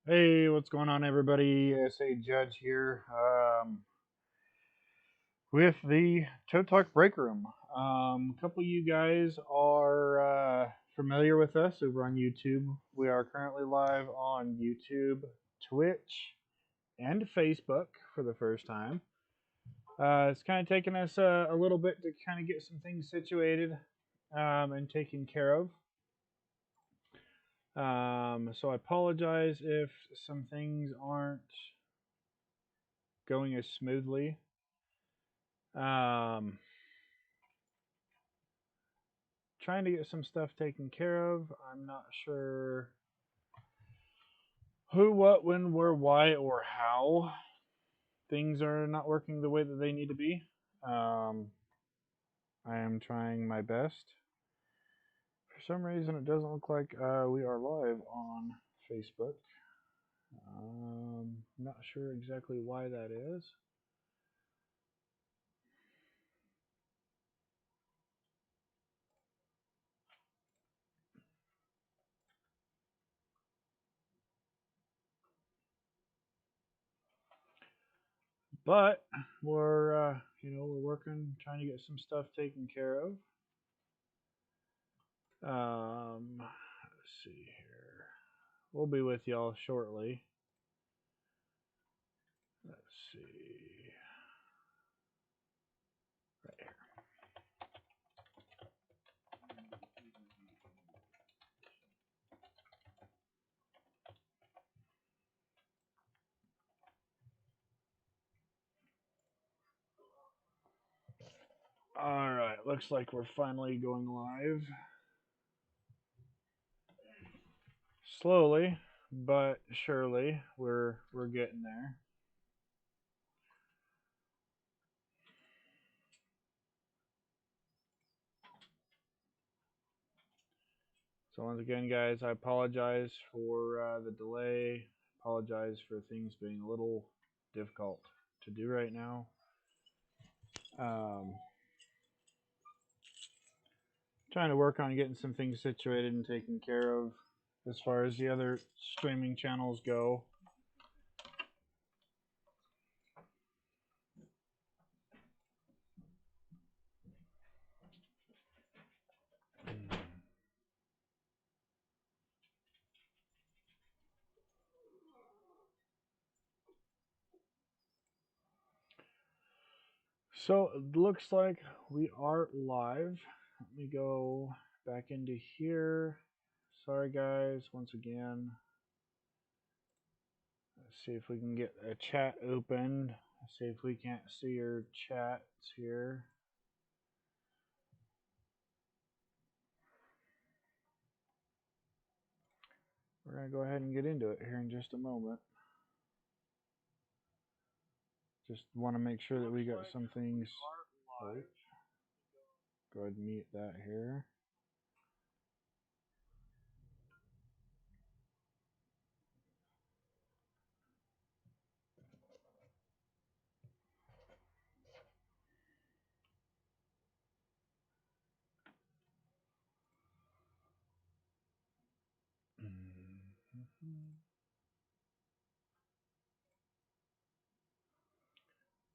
Hey, what's going on, everybody? SA Judge here with the Toe Talk Break Room. A couple of you guys are familiar with us over on YouTube. We are currently live on YouTube, Twitch, and Facebook for the first time. It's kind of taken us a little bit to kind of get some things situated and taken care of. So I apologize if some things aren't going as smoothly. Um, Trying to get some stuff taken care of. I'm not sure who, what, when, where, why, or how things are not working the way that they need to be. I am trying my best. For some reason, it doesn't look like we are live on Facebook. Not sure exactly why that is. But we're working, trying to get some stuff taken care of. Let's see here. We'll be with y'all shortly. Let's see. Right here. All right. Looks like we're finally going live. Slowly, but surely, we're getting there. So once again, guys, I apologize for the delay. Apologize for things being a little difficult to do right now. Um, Trying to work on getting some things situated and taken care of as far as the other streaming channels go. So it looks like we are live. Let me go back into here. Sorry, guys, once again. Let's see if we can get a chat opened. Let's see if we can't see your chats here. We're going to go ahead and get into it here in just a moment. Just want to make sure that we got some things. Oh, go ahead and mute that here.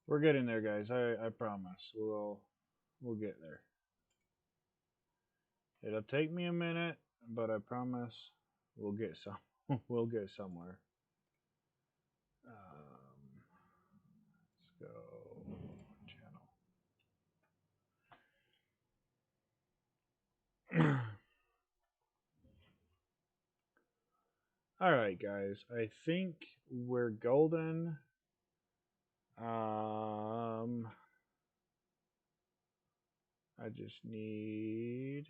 We're getting there, guys. I promise. We'll get there. It'll take me a minute, but I promise we'll get some. We'll get somewhere. Let's go channel. All right, guys. I think we're golden. I just need.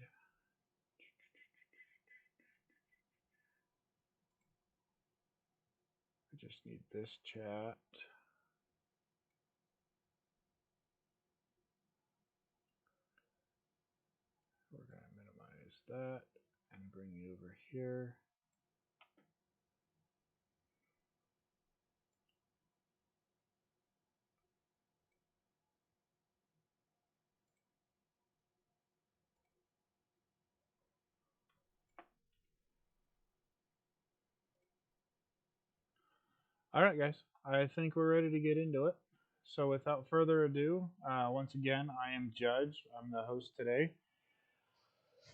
I just need this chat. We're going to minimize that and bring you over here. All right, guys. I think we're ready to get into it. So, without further ado, once again, I am Judge. I'm the host today.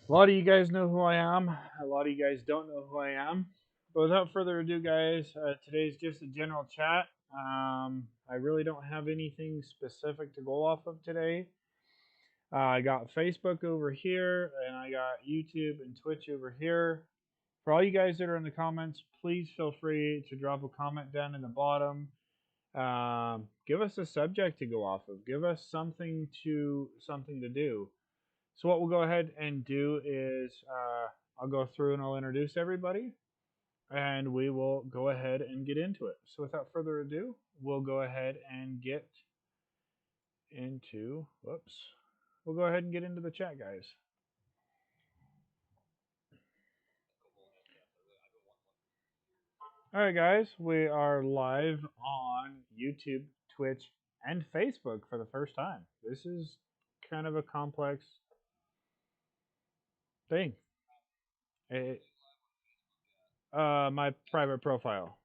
A lot of you guys know who I am. A lot of you guys don't know who I am. But without further ado, guys, today's just a general chat. I really don't have anything specific to go off of today. I got Facebook over here, and I got YouTube and Twitch over here. For all you guys that are in the comments, please feel free to drop a comment down in the bottom. Give us a subject to go off of. Give us something to do. So what we'll go ahead and do is I'll go through and I'll introduce everybody, and we will go ahead and get into it. So without further ado, we'll go ahead and get into. Whoops. We'll go ahead and get into the chat, guys. All right, guys, we are live on YouTube, Twitch, and Facebook for the first time. This is kind of a complex thing. My private profile.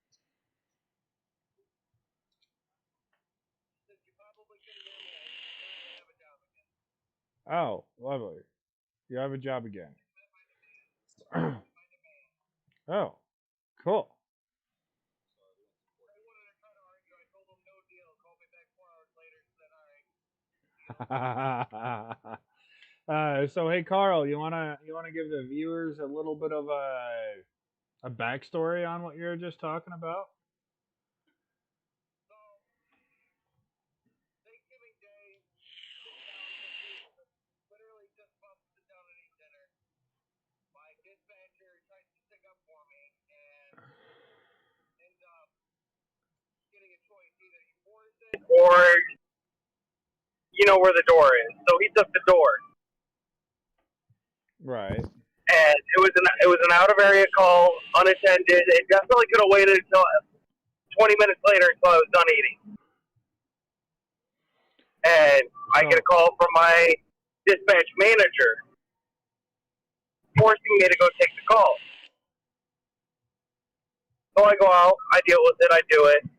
Oh, lovely. You have a job again. Oh, cool. So hey Carl, you wanna give the viewers a little bit of a backstory on what you're just talking about? Or you know where the door is. So he took the door, Right. and it was an out of area call, unattended. It definitely could have waited until 20 minutes later until I was done eating. And I get a call from my dispatch manager forcing me to go take the call. So I go out, I deal with it, I do it.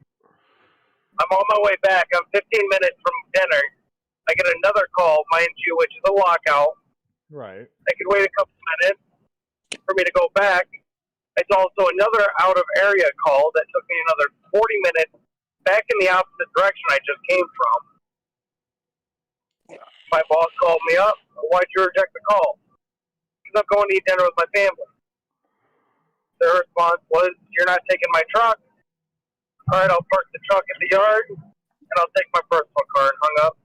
I'm on my way back. I'm 15 minutes from dinner. I get another call, mind you, which is a lockout. Right. I could wait a couple minutes for me to go back. It's also another out of area call that took me another 40 minutes back in the opposite direction I just came from. My boss called me up. Why'd you reject the call? Because I'm going to eat dinner with my family. Their response was, you're not taking my truck. All right, I'll park the truck at the yard, and I'll take my personal car, and hung up.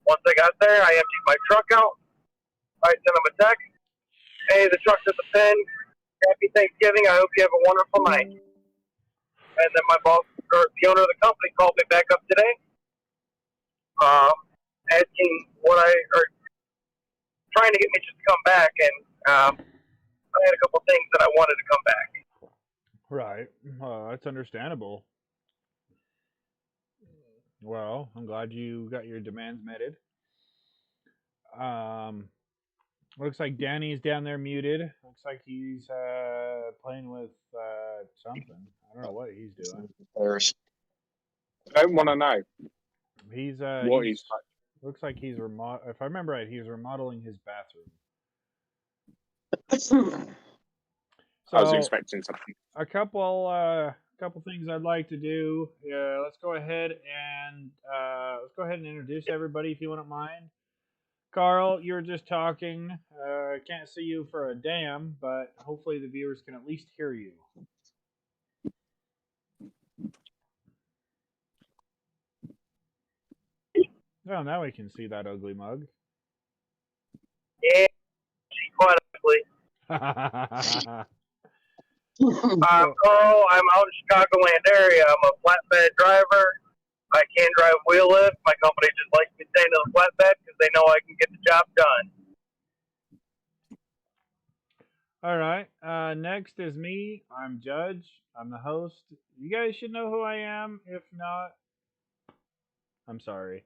Once I got there, I emptied my truck out. I sent him a text. Hey, the truck's at the pen. Happy Thanksgiving. I hope you have a wonderful night. And then my boss, or the owner of the company, called me back up today, asking or trying to get me just to come back. And I had a couple things that I wanted to come back. Right. That's understandable. Well, I'm glad you got your demands met. Looks like Danny's down there muted. Looks like he's playing with something. I don't know what he's doing. I don't want to know. He's what he's looks like he's if I remember right, he's remodeling his bathroom. I was expecting something. A couple things I'd like to do. Let's go ahead and introduce everybody if you wouldn't mind. Carl, you were just talking. Can't see you for a damn, but hopefully the viewers can at least hear you. Oh, now we can see that ugly mug. Yeah, quite honestly. I'm Carl. I'm out in Chicagoland area. I'm a flatbed driver. I can drive wheel lift. My company just likes me staying in the flatbed because they know I can get the job done. All right. Next is me. I'm Judge. I'm the host. You guys should know who I am. If not, I'm sorry.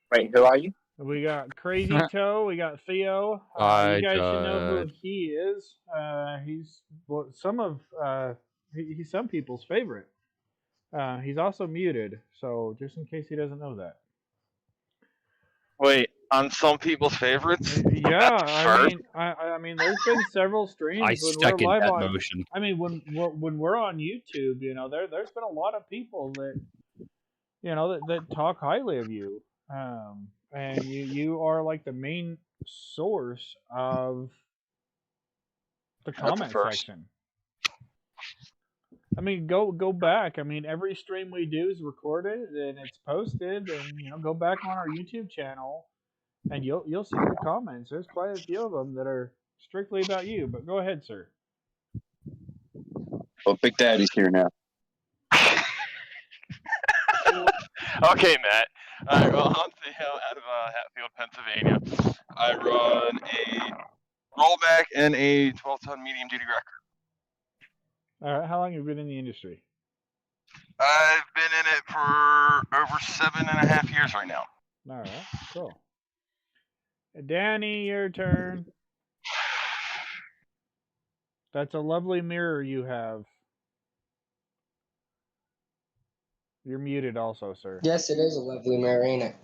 Wait, who are you? We got Crazy Toe. We got Theo. Hi, you guys should know who Judge. he is. He's he's some people's favorite. He's also muted, so just in case he doesn't know that. Wait, on some people's favorites? Yeah, First? I mean, there's been several streams I when we're second live that on. motion. I mean, when we're on YouTube, there's been a lot of people that that talk highly of you, and you are like the main source of the comment section. I mean, go back. I mean, every stream we do is recorded and it's posted, and go back on our YouTube channel, and you'll see the comments. There's quite a few of them that are strictly about you. But go ahead, sir. Well, Big Daddy's here now. Okay, Matt. I run on the hill out of Hatfield, Pennsylvania. I run a rollback and a 12-ton medium duty wrecker. All right, how long have you been in the industry? I've been in it for over 7.5 years right now. All right, cool. Danny, your turn. That's a lovely mirror you have. You're muted also, sir. Yes, it is a lovely mirror, ain't it?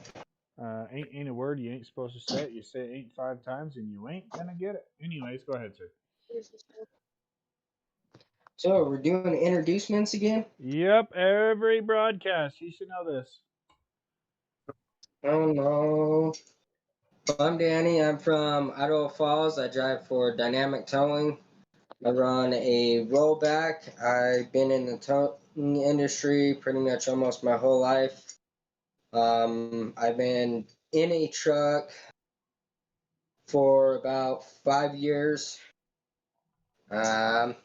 Ain't a word you ain't supposed to say it. You say it ain't 5 times and you ain't gonna get it. Anyways, go ahead, sir. So, we're doing introducements again? Yep, every broadcast. You should know this. Oh, no. I'm Danny. I'm from Idaho Falls. I drive for Dynamic Towing. I run a rollback. I've been in the towing industry pretty much almost my whole life. I've been in a truck for about 5 years. I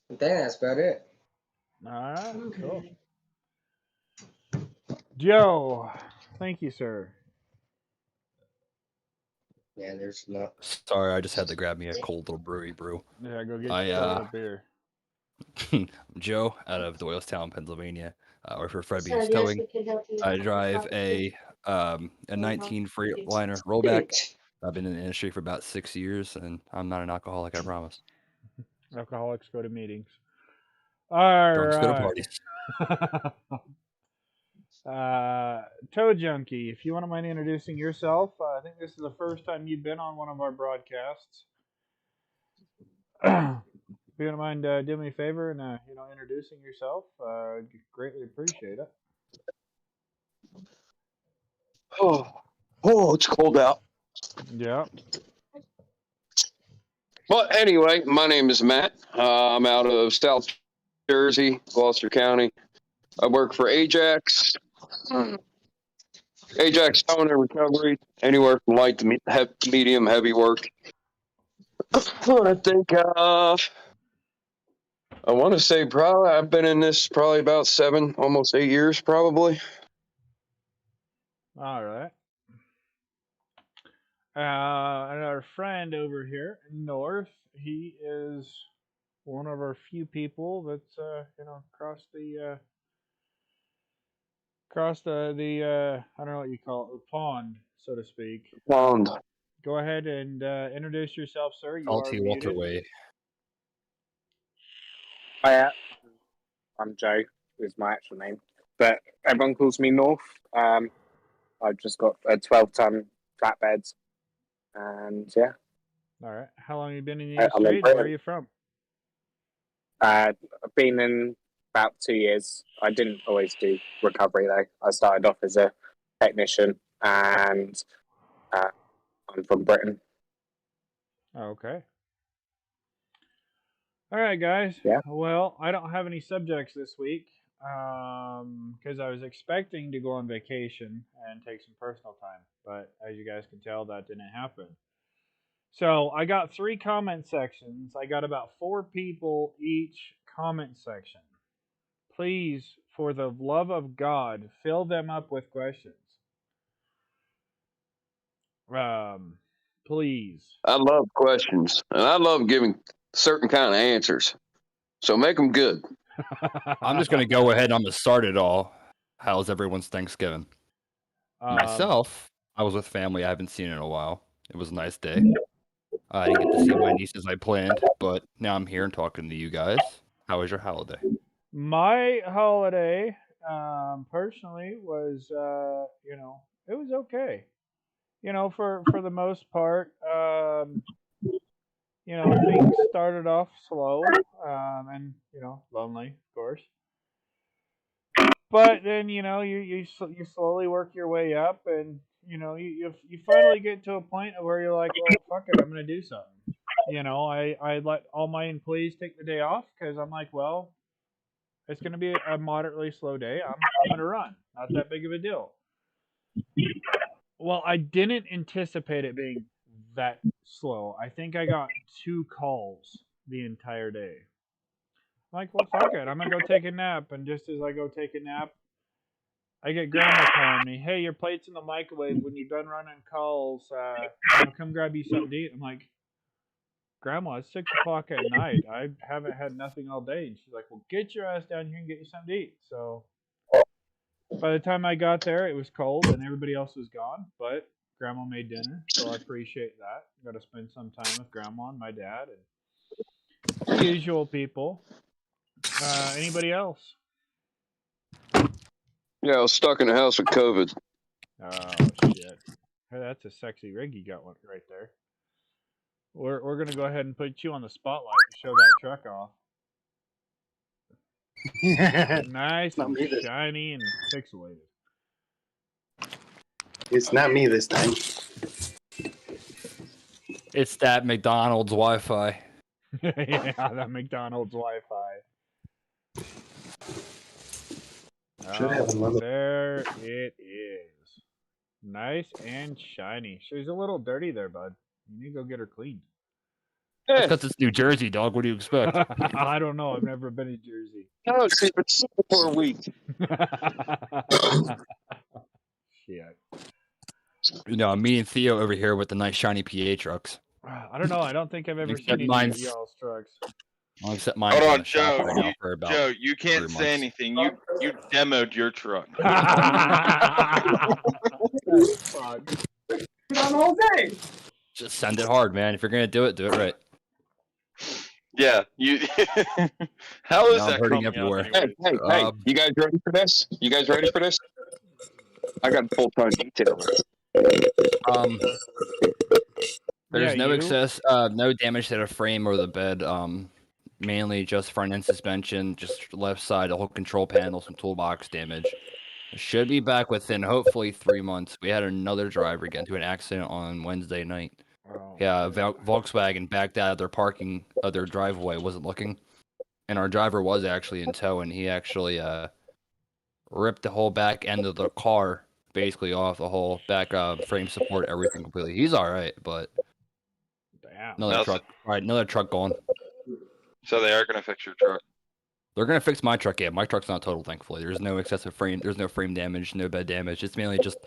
think that's about it. All right, cool. Joe, thank you, sir. Yeah, there's no. Sorry, I just had to grab me a cold little brew. Yeah, go get yourself a beer. Joe, out of Doylestown, Pennsylvania, or for Fred Beans Towing. I drive a 19 Freightliner rollback. I've been in the industry for about 6 years, and I'm not an alcoholic, I promise. Alcoholics go to meetings. All Drunks go to right. parties. Toe Junkie, if you want to mind introducing yourself, I think this is the first time you've been on one of our broadcasts. If you don't mind doing me a favor and introducing yourself, I'd greatly appreciate it. Oh, it's cold out. Yeah. But anyway, my name is Matt. I'm out of South Jersey, Gloucester County. I work for Ajax. Ajax Towing and Recovery, anywhere from light to medium heavy work. I think I want to say probably I've been in this probably about 7, almost 8 years probably. All right. And our friend over here, North, he is one of our few people that's crossed the I don't know what you call it, the pond, so to speak. Pond. Go ahead and introduce yourself, sir. You Salty are Walter muted. Way. Hiya, I'm Joe, is my actual name, but everyone calls me North. I've just got a 12-ton flatbed, and yeah. All right. How long have you been in the industry? Where are you from? I've been in about 2 years. I didn't always do recovery though. I started off as a technician, and I'm from Britain. Okay. All right, guys. Yeah. Well, I don't have any subjects this week because I was expecting to go on vacation and take some personal time, but as you guys can tell, that didn't happen. So I got 3 comment sections. I got about 4 people each comment section. Please, for the love of God, fill them up with questions. Please. I love questions, and I love giving certain kind of answers. So make them good. I'm just going to go ahead and I'm going to start it all. How's everyone's Thanksgiving? Myself, I was with family I haven't seen in a while. It was a nice day. I didn't get to see my niece as I planned, but now I'm here and talking to you guys. How was your holiday? My holiday, personally, was it was okay. For the most part, things started off slow, and lonely, of course. But then you slowly work your way up, and you finally get to a point where you're like, well, fuck it, I'm gonna do something. I let all my employees take the day off because I'm like, well, it's gonna be a moderately slow day. I'm gonna run, not that big of a deal. Well, I didn't anticipate it being that slow. I think I got 2 calls the entire day. I'm like, well, fuck it. I'm gonna go take a nap. And just as I go take a nap, I get grandma calling me. Hey, your plate's in the microwave. When you're done running calls, come grab you something to eat. I'm like, Grandma, it's 6 o'clock at night. I haven't had nothing all day. And she's like, well, get your ass down here and get you something to eat. So by the time I got there, it was cold and everybody else was gone. But Grandma made dinner, so I appreciate that. Got to spend some time with Grandma and my dad and the usual people. Anybody else? Yeah, I was stuck in the house with COVID. Oh shit! Hey, that's a sexy rig you got one right there. We're gonna go ahead and put you on the spotlight and show that truck off. Nice and shiny and pixelated. It's not me this time. It's that McDonald's Wi-Fi. Yeah, that McDonald's Wi-Fi. Should have another. There it is. Nice and shiny. She's a little dirty there, bud. You need to go get her cleaned. That's because it's New Jersey, dog. What do you expect? I don't know. I've never been in Jersey. No, see, it's for a week. Shit. Me and Theo over here with the nice shiny PA trucks. I don't know. I don't think I've ever Except seen any of y'all's trucks. Well, except mine. Hold in on, the shop Joe. right now for about Joe, you can't 3 say months. anything. You demoed your truck. Fuck. Just send it hard, man. If you're gonna do it right. Yeah, you. How is Now I'm that hurting coming everywhere. out anyways? Hey, you guys ready for this? You guys ready for this? I got full-time detail. There's Yeah, no you? excess, no damage to the frame or the bed. Mainly just front end suspension, just left side, the whole control panel, some toolbox damage. Should be back within hopefully 3 months. We had another driver get into an accident on Wednesday night. Oh, Yeah, Volkswagen backed out of their driveway, wasn't looking, and our driver was actually in tow, and he actually ripped the whole back end of the car basically off, the whole back frame support, everything completely. He's all right, but damn. another truck gone. So they are gonna fix your truck. They're gonna fix my truck. Yeah, my truck's not total, thankfully. There's no excessive frame. There's no frame damage, no bed damage. It's mainly just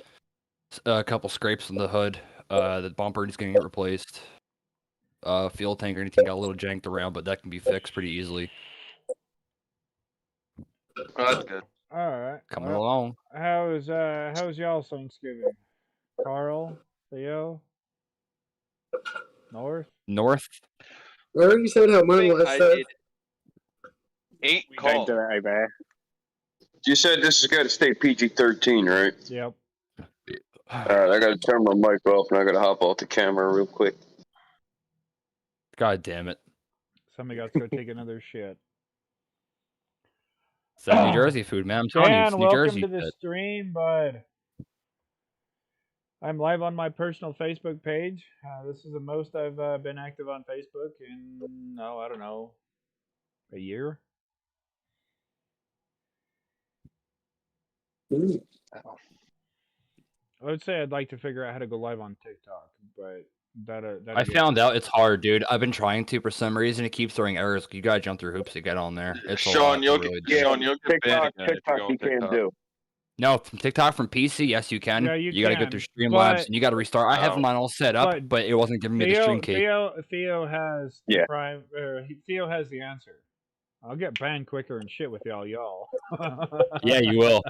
a couple scrapes on the hood. The bumper is getting replaced. Fuel tank or anything got a little janked around, but that can be fixed pretty easily. Oh, that's good. All right. Coming along. How's y'all's Thanksgiving? Carl, Theo, North. I already said how mine was. I did 8 Don't calls. do it over You said this has got to stay PG-13, right? Yep. All right, I got to turn my mic off and I got to hop off the camera real quick. God damn it. Somebody got to go take another shit. It's that New Jersey food, man. I'm telling you, it's Dan, New welcome Jersey to the shit. stream, bud. I'm live on my personal Facebook page. This is the most I've been active on Facebook in, I don't know, a year. I would say I'd like to figure out how to go live on TikTok, but I found out it's hard, dude. I've been trying to. For some reason, it keeps throwing errors. You gotta jump through hoops to get on there. It's a lot Sean, to you'll really get do. Sean, you'll get banned again if you go on you can't TikTok. do. No, from TikTok, from PC, yes, you can. Yeah, you gotta go can, through Streamlabs but- and you gotta restart. I have Oh. mine all set up, but it wasn't giving me the stream key. Theo has the Yeah. prime. Theo has the answer. I'll get banned quicker and shit with y'all. Yeah, you will.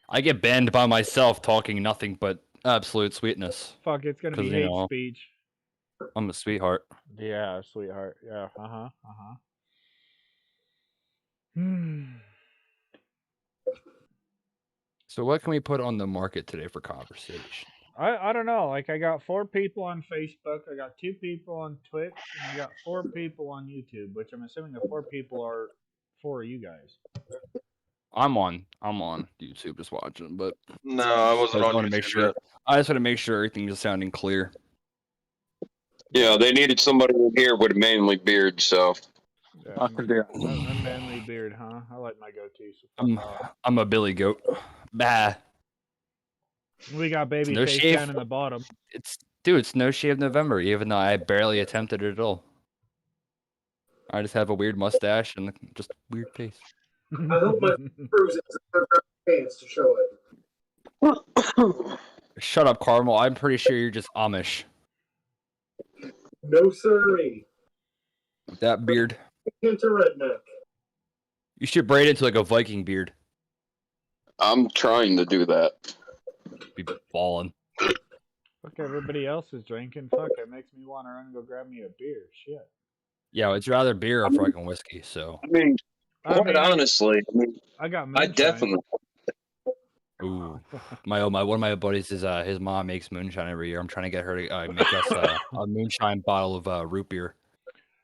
I get banned by myself talking nothing but absolute sweetness. Fuck, it's gonna be 'Cause, you hate know. speech. I'm a sweetheart. Yeah, sweetheart. Yeah. Hmm. So what can we put on the market today for conversation? I don't know. Like I got 4 people on Facebook, I got 2 people on Twitch, and I got 4 people on YouTube, which I'm assuming the 4 people are 4 of you guys. I'm on YouTube just watching, but No, I I wasn't just on want to YouTube make sure. yet. I just want to make sure everything's sounding clear. Yeah, they needed somebody in here with a manly beard, so Yeah, I can do it. a manly beard, huh? I like my goatee. So fuck off. I'm a Billy Goat. Bah. We got baby No face shave. down in the bottom. It's no shave November, even though I barely attempted it at all. I just have a weird mustache and just weird face. I hope my cruise has pants to show it. Shut up, Carmel. I'm pretty sure you're just Amish. No siree. With that beard. Into redneck. You should braid it into like a Viking beard. I'm trying to do that. Be balling. Fuck, everybody else is drinking. Fuck, it makes me want to run and go grab me a beer. Shit. Yeah, it's rather beer or fucking whiskey, so. I mean, honestly, I got I moonshine. definitely. Ooh, one of my buddies is his mom makes moonshine every year. I'm trying to get her to make us a moonshine bottle of root beer.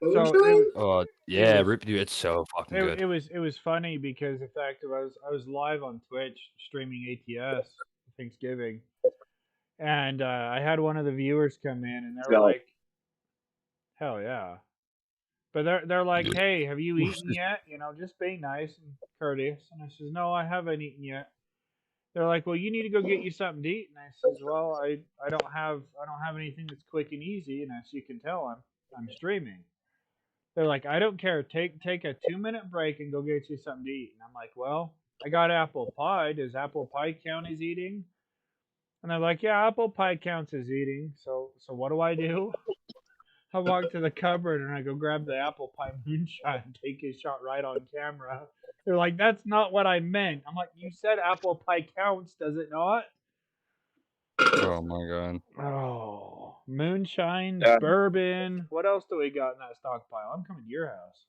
So yeah, root beer. It's so fucking good. It was funny because in fact I was live on Twitch streaming ATS Thanksgiving, and I had one of the viewers come in and they're like, "Hell yeah." But they're like, "Hey, have you eaten yet? You know, just being nice and courteous." And I says, "No, I haven't eaten yet." They're like, "Well, you need to go get you something to eat." And I says, "Well, I don't have anything that's quick and easy, and as you can tell, I'm streaming." They're like, "I don't care. Take a 2-minute break and go get you something to eat." And I'm like, "Well, I got apple pie. Does apple pie count as eating?" And they're like, "Yeah, apple pie counts as eating. So what do? I walk to the cupboard and I go grab the apple pie moonshine and take a shot right on camera. They're like, "That's not what I meant." I'm like, "You said apple pie counts, does it not?" Oh my god. Oh, moonshine, bourbon. What else do we got in that stockpile? I'm coming to your house.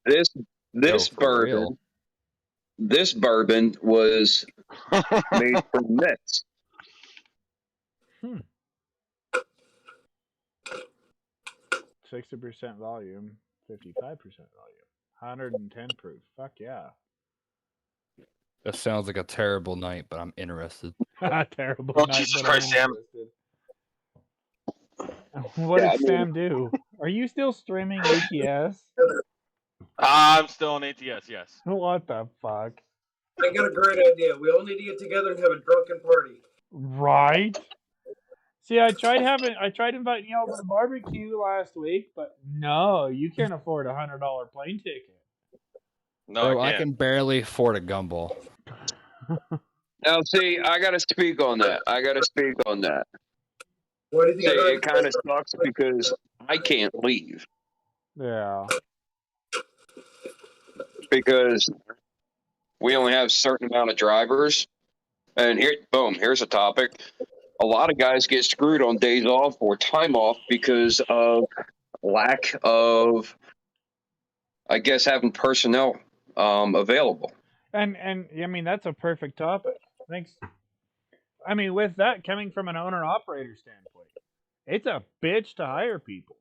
This bourbon was made from this. 60% volume, 55% volume, 110 proof. Fuck yeah. That sounds like a terrible night, but I'm interested. Terrible Oh, night, Jesus but Christ, I'm interested. What did Sam do? Are you still streaming ATS? I'm still on ATS, yes. What the fuck? I got a great idea. We all need to get together and have a drunken party. Right? See, I tried inviting y'all to the barbecue last week, but no, you can't afford $100 plane ticket. No, I can barely afford a gumball. Now, see, I got to speak on that. What do you think? See, it kind of sucks because I can't leave. Yeah. Because we only have a certain amount of drivers. And here's a topic. A lot of guys get screwed on days off or time off because of lack of, I guess, having personnel available. And I mean, that's a perfect topic. Thanks. I mean, with that coming from an owner-operator standpoint, it's a bitch to hire people.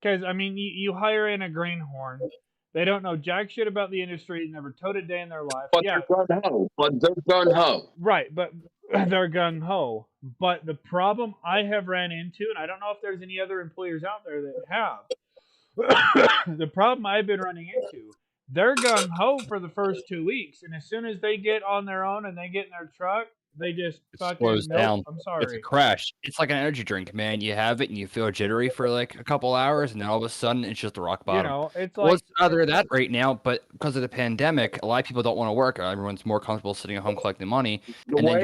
Because, I mean, you hire in a greenhorn. They don't know jack shit about the industry, never towed a day in their life. But they're gun-ho. Right, but they're gung-ho. But the problem I have ran into, and I don't know if there's any other employers out there that have, the problem I've been running into, they're gung-ho for the first 2 weeks, and as soon as they get on their own and they get in their truck, they just fucking slows down. I'm sorry. It's a crash. It's like an energy drink, man. You have it and you feel jittery for like a couple hours, and then all of a sudden it's just a rock bottom. You know, it's well, like it's either that right now, but because of the pandemic, a lot of people don't want to work. Everyone's more comfortable sitting at home collecting money, and then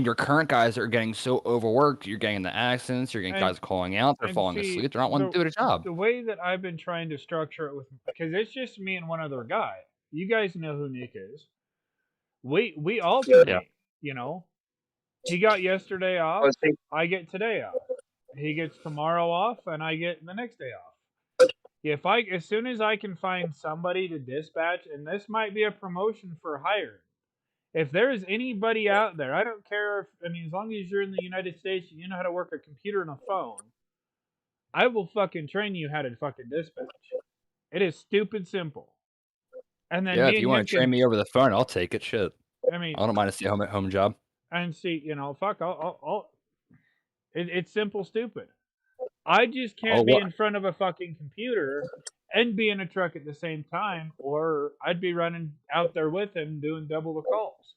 your current guys are getting so overworked. You're getting the accidents. You're getting guys calling out. They're falling asleep. They're not wanting to do their job. The way that I've been trying to structure it because it's just me and one other guy. You guys know who Nick is. We alternate. Yeah. You know. He got yesterday off. I get today off. he gets tomorrow off, and I get the next day off. As soon as I can find somebody to dispatch, and this might be a promotion for hiring. If there is anybody out there, I don't care if, as long as you're in the United States and you know how to work a computer and a phone, I will fucking train you how to fucking dispatch. It is stupid simple. And then if you want to train me over the phone, I'll take it. Shit. I don't mind a stay-home job. And see, fuck, it's simple stupid. I just can't be in front of a fucking computer and be in a truck at the same time, or I'd be running out there with him doing double the calls.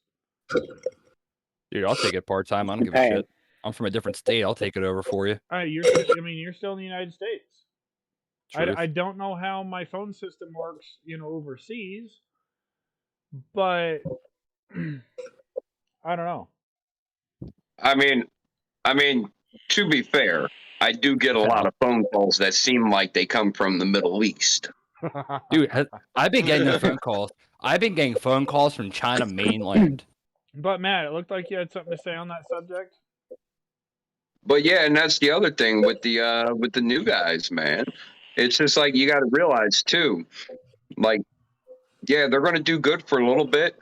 Dude, I'll take it part-time. I don't give a shit. I'm from a different state. I'll take it over for you. You're still in the United States. I don't know how my phone system works, overseas, but I don't know. I mean, to be fair, I do get a lot of phone calls that seem like they come from the Middle East. Dude, I've been getting phone calls. I've been getting phone calls from China mainland. But Matt, it looked like you had something to say on that subject. But yeah, and that's the other thing with the new guys, man. It's just like you got to realize too, like, yeah, they're going to do good for a little bit,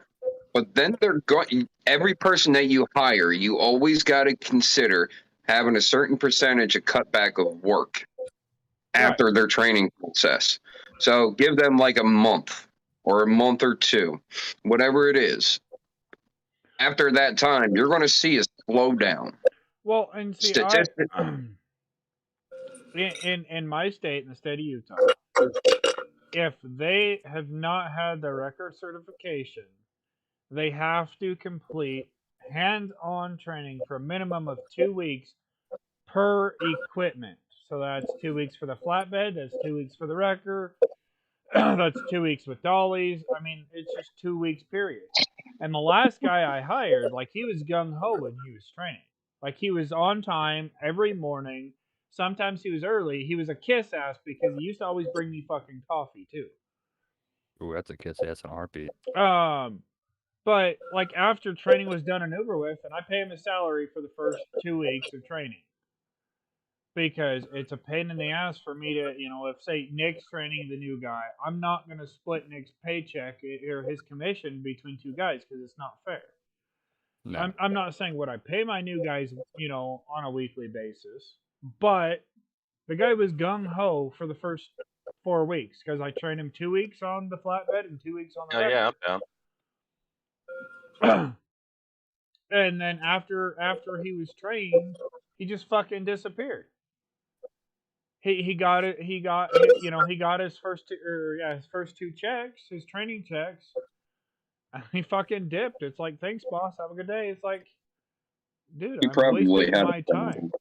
but then they're going. Every person that you hire, you always got to consider having a certain percentage of cutback of work after their training process. So give them like a month or a month or two, whatever it is. After that time, you're going to see a slowdown. Well, and see, in my state, in the state of Utah, if they have not had their record certification, they have to complete hands-on training for a minimum of 2 weeks per equipment. So that's 2 weeks for the flatbed, that's 2 weeks for the wrecker, that's 2 weeks with dollies. It's just 2 weeks period. And the last guy I hired, like, he was gung-ho when he was training. Like, he was on time every morning. Sometimes he was early. He was a kiss ass because he used to always bring me fucking coffee too. Ooh, that's a kiss ass in a heartbeat. But like after training was done and over with, and I pay him a salary for the first 2 weeks of training. Because it's a pain in the ass for me to, if say Nick's training the new guy, I'm not going to split Nick's paycheck or his commission between two guys because it's not fair. No. I'm not saying what I pay my new guys, on a weekly basis, but the guy was gung-ho for the first 4 weeks because I trained him 2 weeks on the flatbed and 2 weeks on the wrecker. Yeah, I'm down. And then after he was trained, he just fucking disappeared. He got it. He got his first two checks, his training checks. He fucking dipped. It's like, thanks, boss. Have a good day. It's like, dude, I'm wasting my time.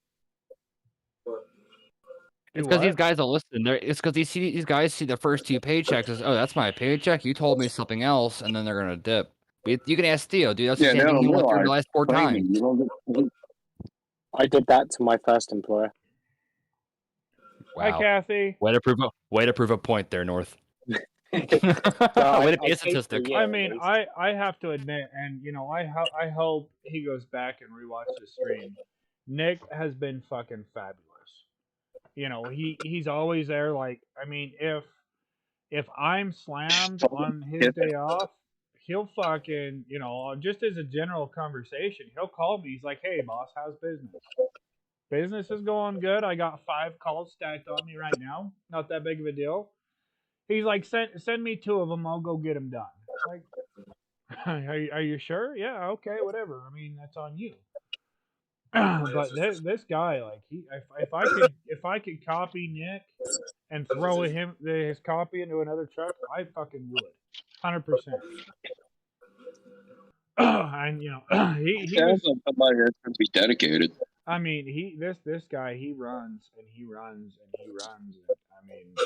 It's because these guys will listen. It's because these guys see the first 2 paychecks as, oh, that's my paycheck. You told me something else, and then they're gonna dip. But you can ask Theo, dude. That's the same thing he went through the last 4 times. I did that to my first employer. Wow. Hi, Kathy. Way to prove a point there, North. Way to be a statistic. I have to admit, and I hope he goes back and rewatches the stream. Nick has been fucking fabulous. He's always there. Like, if I'm slammed on his day off, he'll fucking, just as a general conversation, he'll call me. He's like, hey, boss, how's business? Business is going good. I got 5 calls stacked on me right now. Not that big of a deal. He's like, send me 2 of them. I'll go get them done. Like, are you sure? Yeah, okay, whatever. That's on you. But this guy, like, if I could copy Nick and throw his copy into another truck, I fucking would, 100%. And he was somebody that's going to be dedicated. This guy, he runs and he runs and he runs. And,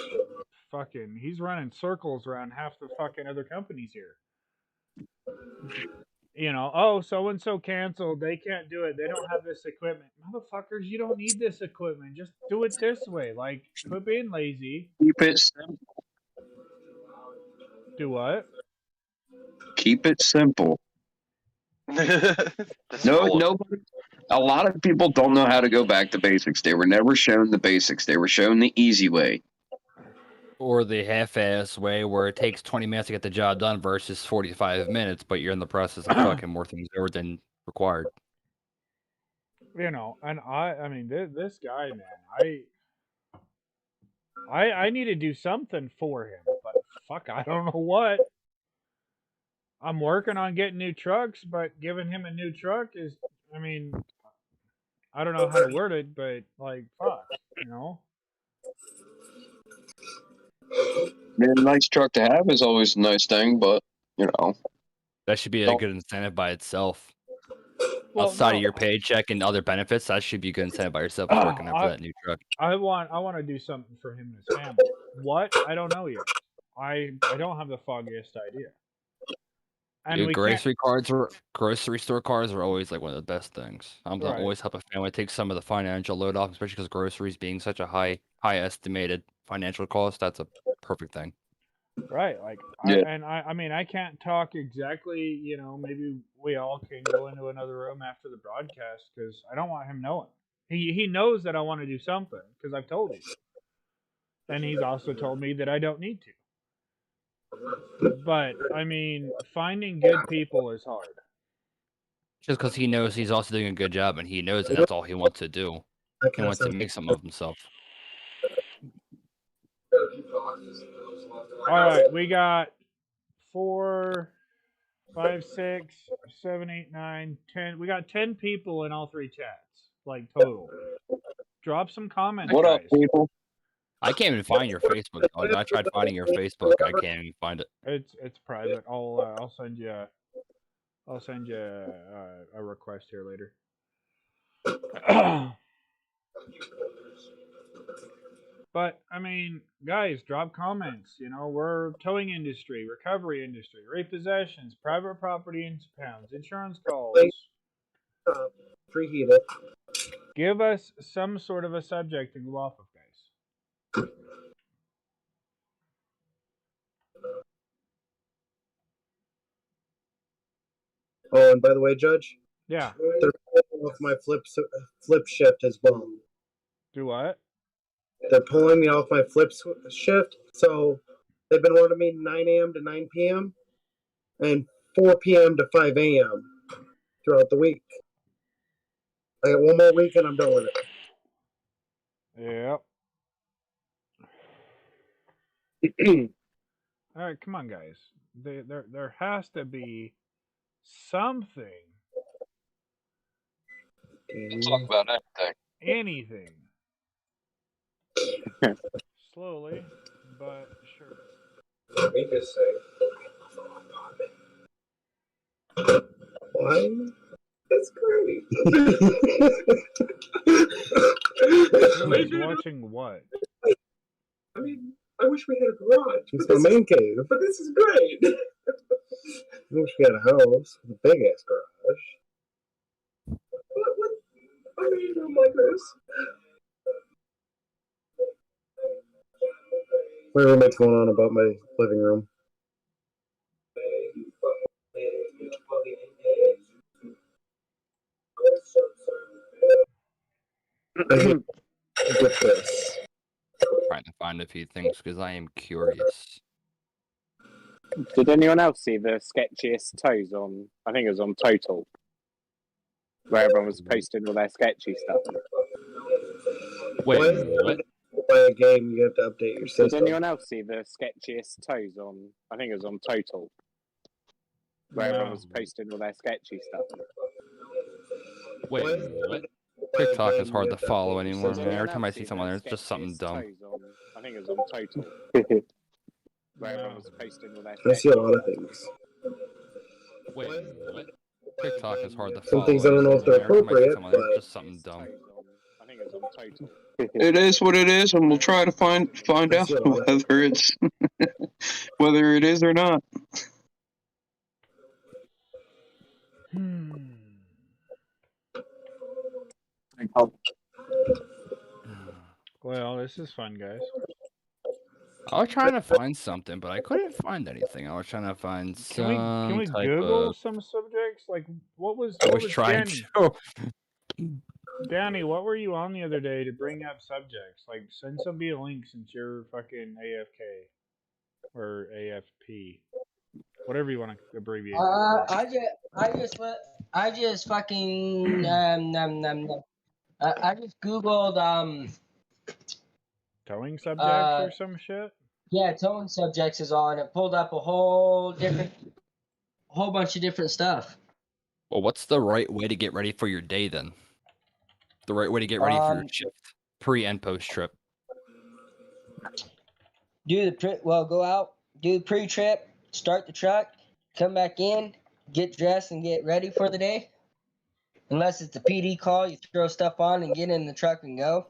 fucking, he's running circles around half the fucking other companies here. Oh, so-and-so canceled. They can't do it. They don't have this equipment. Motherfuckers, you don't need this equipment. Just do it this way. Like, quit being lazy. Keep it simple. Do what? Keep it simple. Nobody A lot of people don't know how to go back to basics. They were never shown the basics. They were shown the easy way. Or the half-ass way where it takes 20 minutes to get the job done versus 45 minutes, but you're in the process of fucking more things over than required. You know, and I mean, this guy, man, I need to do something for him, but fuck, I don't know what. I'm working on getting new trucks, but giving him a new truck is, I mean, I don't know how to word it, but like, fuck, you know? Man, a nice truck to have is always a nice thing, but, you know. That should be a good incentive by itself. Well, Outside no, of your paycheck and other benefits, that should be a good incentive by yourself working out for that new truck. I want to do something for him and his family. What? I don't know yet. I don't have the foggiest idea. And Dude, we grocery store cars are always like one of the best things. I'm gonna Right. always help a family take some of the financial load off, especially because groceries being such a high estimated financial cost. That's a perfect thing. Right, like, Yeah. I mean, I can't talk exactly, you know, maybe we all can go into another room after the broadcast, because I don't want him knowing. He knows that I want to do something, because I've told him. And he's also told me that I don't need to. But, I mean, finding good people is hard. Just because he knows he's also doing a good job, and he knows that that's all he wants to do. He wants to make something of himself. Alright, we got 4, 5, 6, 7, 8, 9, 10. We got 10 people in all 3 chats, like, total. Drop some comments, What up, guys. people? I can't even find your Facebook. I tried finding your Facebook. I can't even find it. It's private. I'll send you a request here later. But I mean, guys, drop comments. You know, we're towing industry, recovery industry, repossessions, private property impounds, insurance calls. Preheat it. Give us some sort of a subject to go off of, guys. Oh, and by the way, Judge. Yeah. They're pulling off my flip shift as well. Do what? They're pulling me off my flip shift, so they've been ordering me 9 a.m. to 9 p.m. and 4 p.m. to 5 a.m. throughout the week. I got one more week and I'm done with it. Yep. All right, come on, guys. There has to be something. Talk about anything. Slowly, but sure. Let me just say. Why? It's great. Who's watching what? I mean, I wish we had a garage. It's the main cave. But this is great. I wish we had a house with a big ass garage. What? I mean, a room like this. My roommate's going on about my living room. Get this. Trying to find a few things because I am curious. Did anyone else see the sketchiest toes on? I think it was on Total, where everyone was posting all their sketchy stuff. Wait, what? Play a game, you have to update your system. Did anyone else see the sketchiest toes on? I think it was on Total, where everyone was posting all their sketchy stuff. Wait, what? TikTok is hard to follow anymore, man. Every time I see someone, there's just something dumb. I think it was on Total. Where everyone was posting all their I see a lot of things. Wait, what? TikTok is hard to follow. Some things I don't know if they're appropriate, but there's just something dumb. I think it was on Total. It is what it is, and we'll try to find out whether it's whether it is or not. Well, this is fun, guys. I was trying to find something, but I couldn't find anything. I was trying to find some Can we type Google of... some subjects? Like, what was I was trying Danny? to. Danny, what were you on the other day to bring up subjects? Like, send somebody a link since you're fucking AFK or AFP, whatever you want to abbreviate that for. I just fucking I just googled Towing subjects uh or some shit. yeah, towing subjects is all, and it pulled up a whole bunch of different stuff. Well, what's the right way to get ready for your day then? The right way to get ready for your shift, pre and post trip. Go out, do the pre-trip, start the truck, come back in, get dressed, and get ready for the day. Unless it's a PD call, you throw stuff on and get in the truck and go.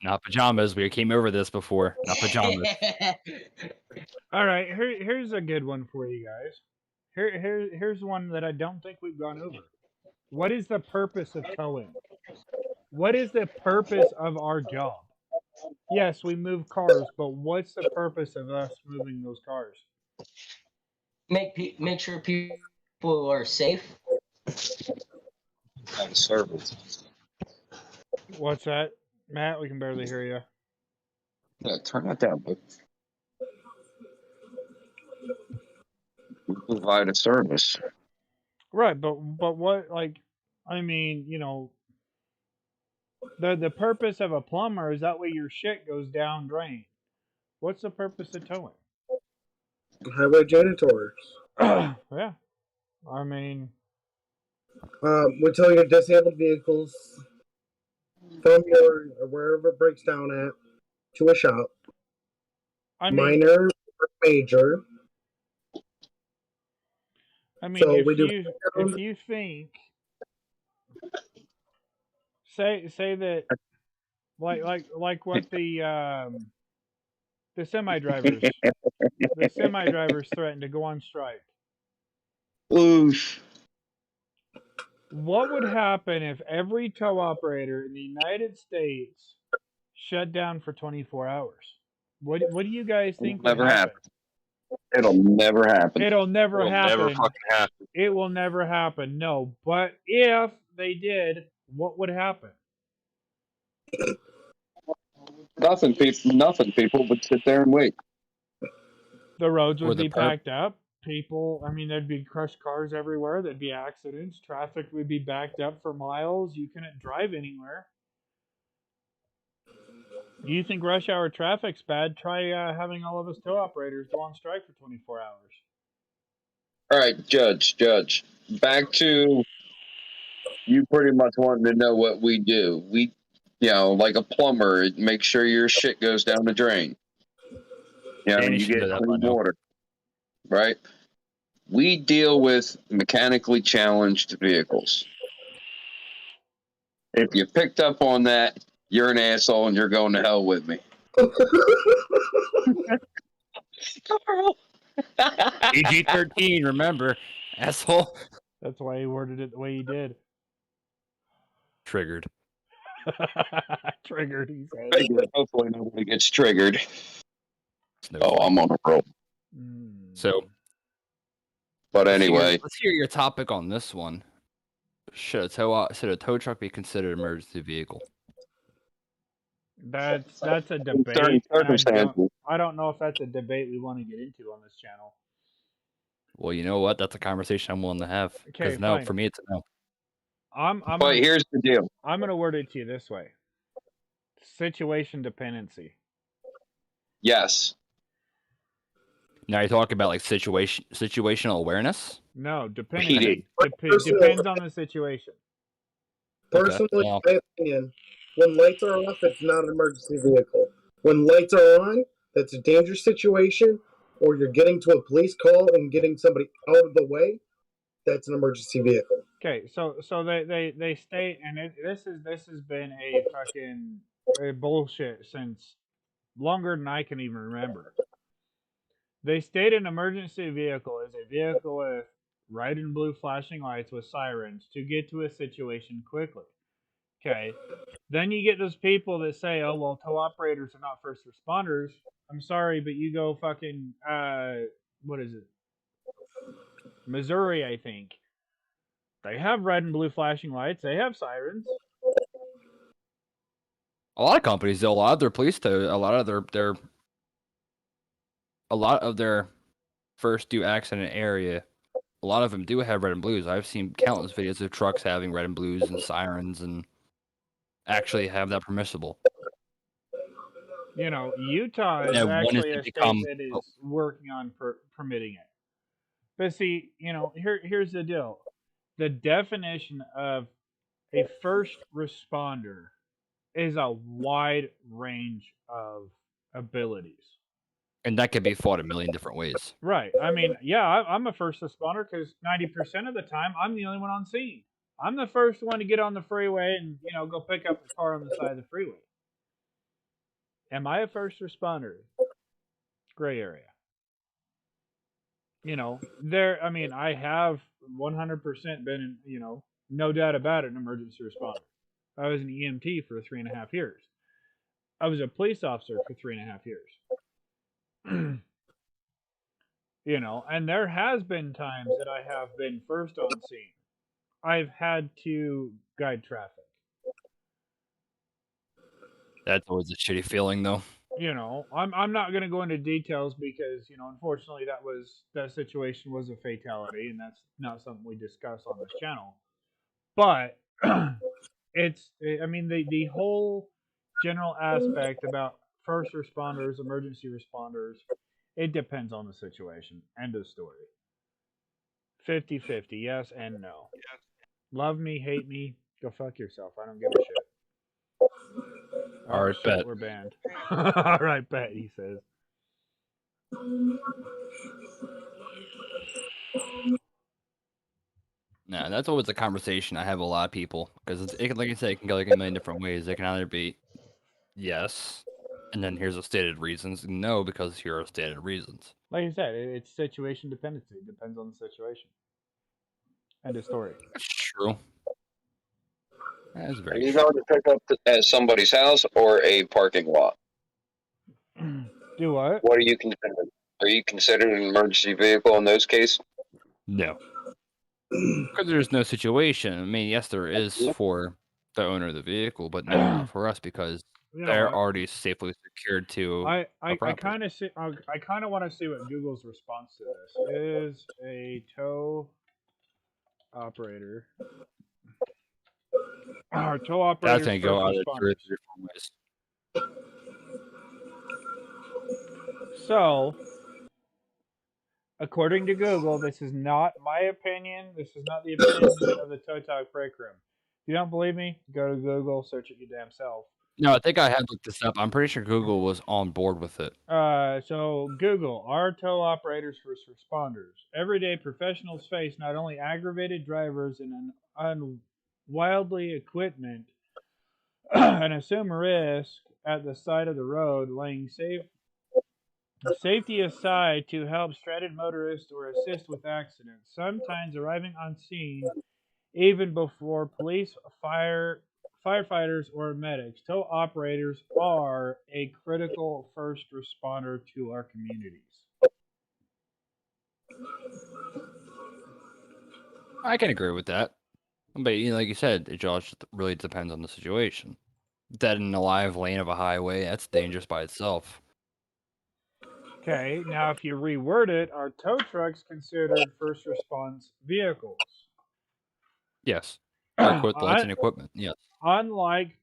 Not pajamas. We came over this before. Not pajamas. All right, here's a good one for you guys. Here's one that I don't think we've gone over. What is the purpose of towing? What is the purpose of our job? Yes, we move cars, but what's the purpose of us moving those cars? Make sure people are safe. Service. What's that, Matt? We can barely hear you. Yeah, turn that down, but we provide a service. Right, but what, like, I mean, you know, the purpose of a plumber is that way your shit goes down drain. What's the purpose of towing? Highway janitors. Yeah, I mean, We tow your disabled vehicles from your or wherever it breaks down at to a shop. I mean, Minor or major. I mean, So if we do you think, say that, like what the semi drivers threatened to go on strike. Oof. What would happen if every tow operator in the United States shut down for 24 hours? What do you guys think would Never happen? It'll never happen. It'll never It'll happen. never fucking happen. It will never happen. No, but if they did, what would happen? Nothing. People would sit there and wait. The roads Or would the be packed up. People, I mean, there'd be crushed cars everywhere. There'd be accidents. Traffic would be backed up for miles. You couldn't drive anywhere. You think rush hour traffic's bad? Try having all of us tow operators go on strike for 24 hours. All right, Judge. Back to you pretty much wanting to know what we do. We, like a plumber, make sure your shit goes down the drain. Danny You should get know that by clean now. water. Right? We deal with mechanically challenged vehicles. If you picked up on that, you're an asshole and you're going to hell with me. Carl. PG-13, remember, asshole. That's why he worded it the way he did. Triggered. Triggered, he said. Hopefully nobody gets triggered. No Oh, I'm on a roll. So, but anyway, let's hear your topic on this one. Should a tow truck be considered an emergency vehicle? That's a debate. certain circumstances. I don't know if that's a debate we want to get into on this channel. Well, you know what? That's a conversation I'm willing to have. Because Okay, no, fine. for me, it's a no. But here's the deal. I'm going to word it to you this way. Situation dependency. Yes. Now you're talking about like situational awareness? No, dependency. PD. Depends on the situation. Personally, Okay. in my opinion, when lights are off, it's not an emergency vehicle. When lights are on, that's a dangerous situation, or you're getting to a police call and getting somebody out of the way, that's an emergency vehicle. Okay, so they state, and this has been a fucking bullshit since longer than I can even remember. They state an emergency vehicle is a vehicle with red and blue flashing lights with sirens to get to a situation quickly. Okay. Then you get those people that say, oh, well, tow operators are not first responders. I'm sorry, but you go fucking, what is it? Missouri, I think. They have red and blue flashing lights. They have sirens. A lot of companies, though, a lot of their police, a lot of their first due accident area, a lot of them do have red and blues. I've seen countless videos of trucks having red and blues and sirens and actually have that permissible. You know, Utah is Now, when does actually it a state become? that is working on permitting it. But see, you know, here's the deal. The definition of a first responder is a wide range of abilities. And that could be fought a million different ways. Right. I mean, yeah, I'm a first responder because 90% of the time I'm the only one on scene. I'm the first one to get on the freeway and, you know, go pick up the car on the side of the freeway. Am I a first responder? Gray area. You know, I mean, I have 100% been in, you know, no doubt about it, an emergency responder. I was an EMT for 3.5 years. I was a police officer for 3.5 years. You know, and there has been times that I have been first on scene. I've had to guide traffic. That's always a shitty feeling, though. You know, I'm not going to go into details because, you know, unfortunately that situation was a fatality, and that's not something we discuss on this channel. But I mean, the whole general aspect about first responders, emergency responders, it depends on the situation. End of story. 50-50, yes and no. Love me, hate me, go fuck yourself. I don't give a shit. All right, shit, bet. we're banned. All right, bet, he says. Nah, that's always a conversation I have with a lot of people because like I said, it can go like a million different ways. It can either be yes, and then here's the stated reasons. No, because here are stated reasons. Like I said, it's situation dependency. It depends on the situation. End of story. That's true. That's Are very you true. going to pick up at somebody's house or a parking lot? Do what? What are you considered? Are you considered an emergency vehicle in those cases? No. Because there's no situation. I mean, yes, there is for the owner of the vehicle, but no, not for us because You know, they're already safely secured to I property. kind of see. I kind of want to see what Google's response to this is. A tow operator. Our tow operators That's going to go first out of responders. 3 different ways. So, according to Google, this is not my opinion. This is not the opinion of the Tow Talk Break Room. If you don't believe me, go to Google, search it your damn self. No, I think I had looked this up. I'm pretty sure Google was on board with it. So Google, our tow operators first responders. Everyday professionals face not only aggravated drivers and unwieldly equipment and assume risk at the side of the road, laying safety aside to help stranded motorists or assist with accidents, sometimes arriving on scene even before police, firefighters, or medics. Tow operators are a critical first responder to our communities. I can agree with that. But like you said, it just really depends on the situation. Dead in a live lane of a highway, that's dangerous by itself. Okay, now if you reword it, are tow trucks considered first response vehicles? Yes. Equipped lights and equipment, yes. Unlike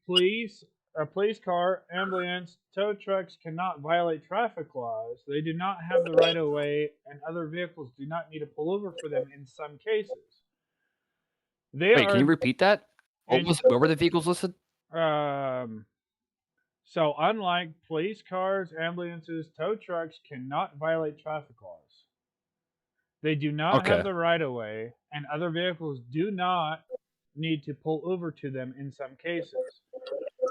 a police car, ambulance, tow trucks cannot violate traffic laws. They do not have the right of way, and other vehicles do not need to pull over for them in some cases. Wait, can you repeat that? What were the vehicles listed? So unlike police cars, ambulances, tow trucks cannot violate traffic laws. They do not have the right of way, and other vehicles do not need to pull over to them in some cases.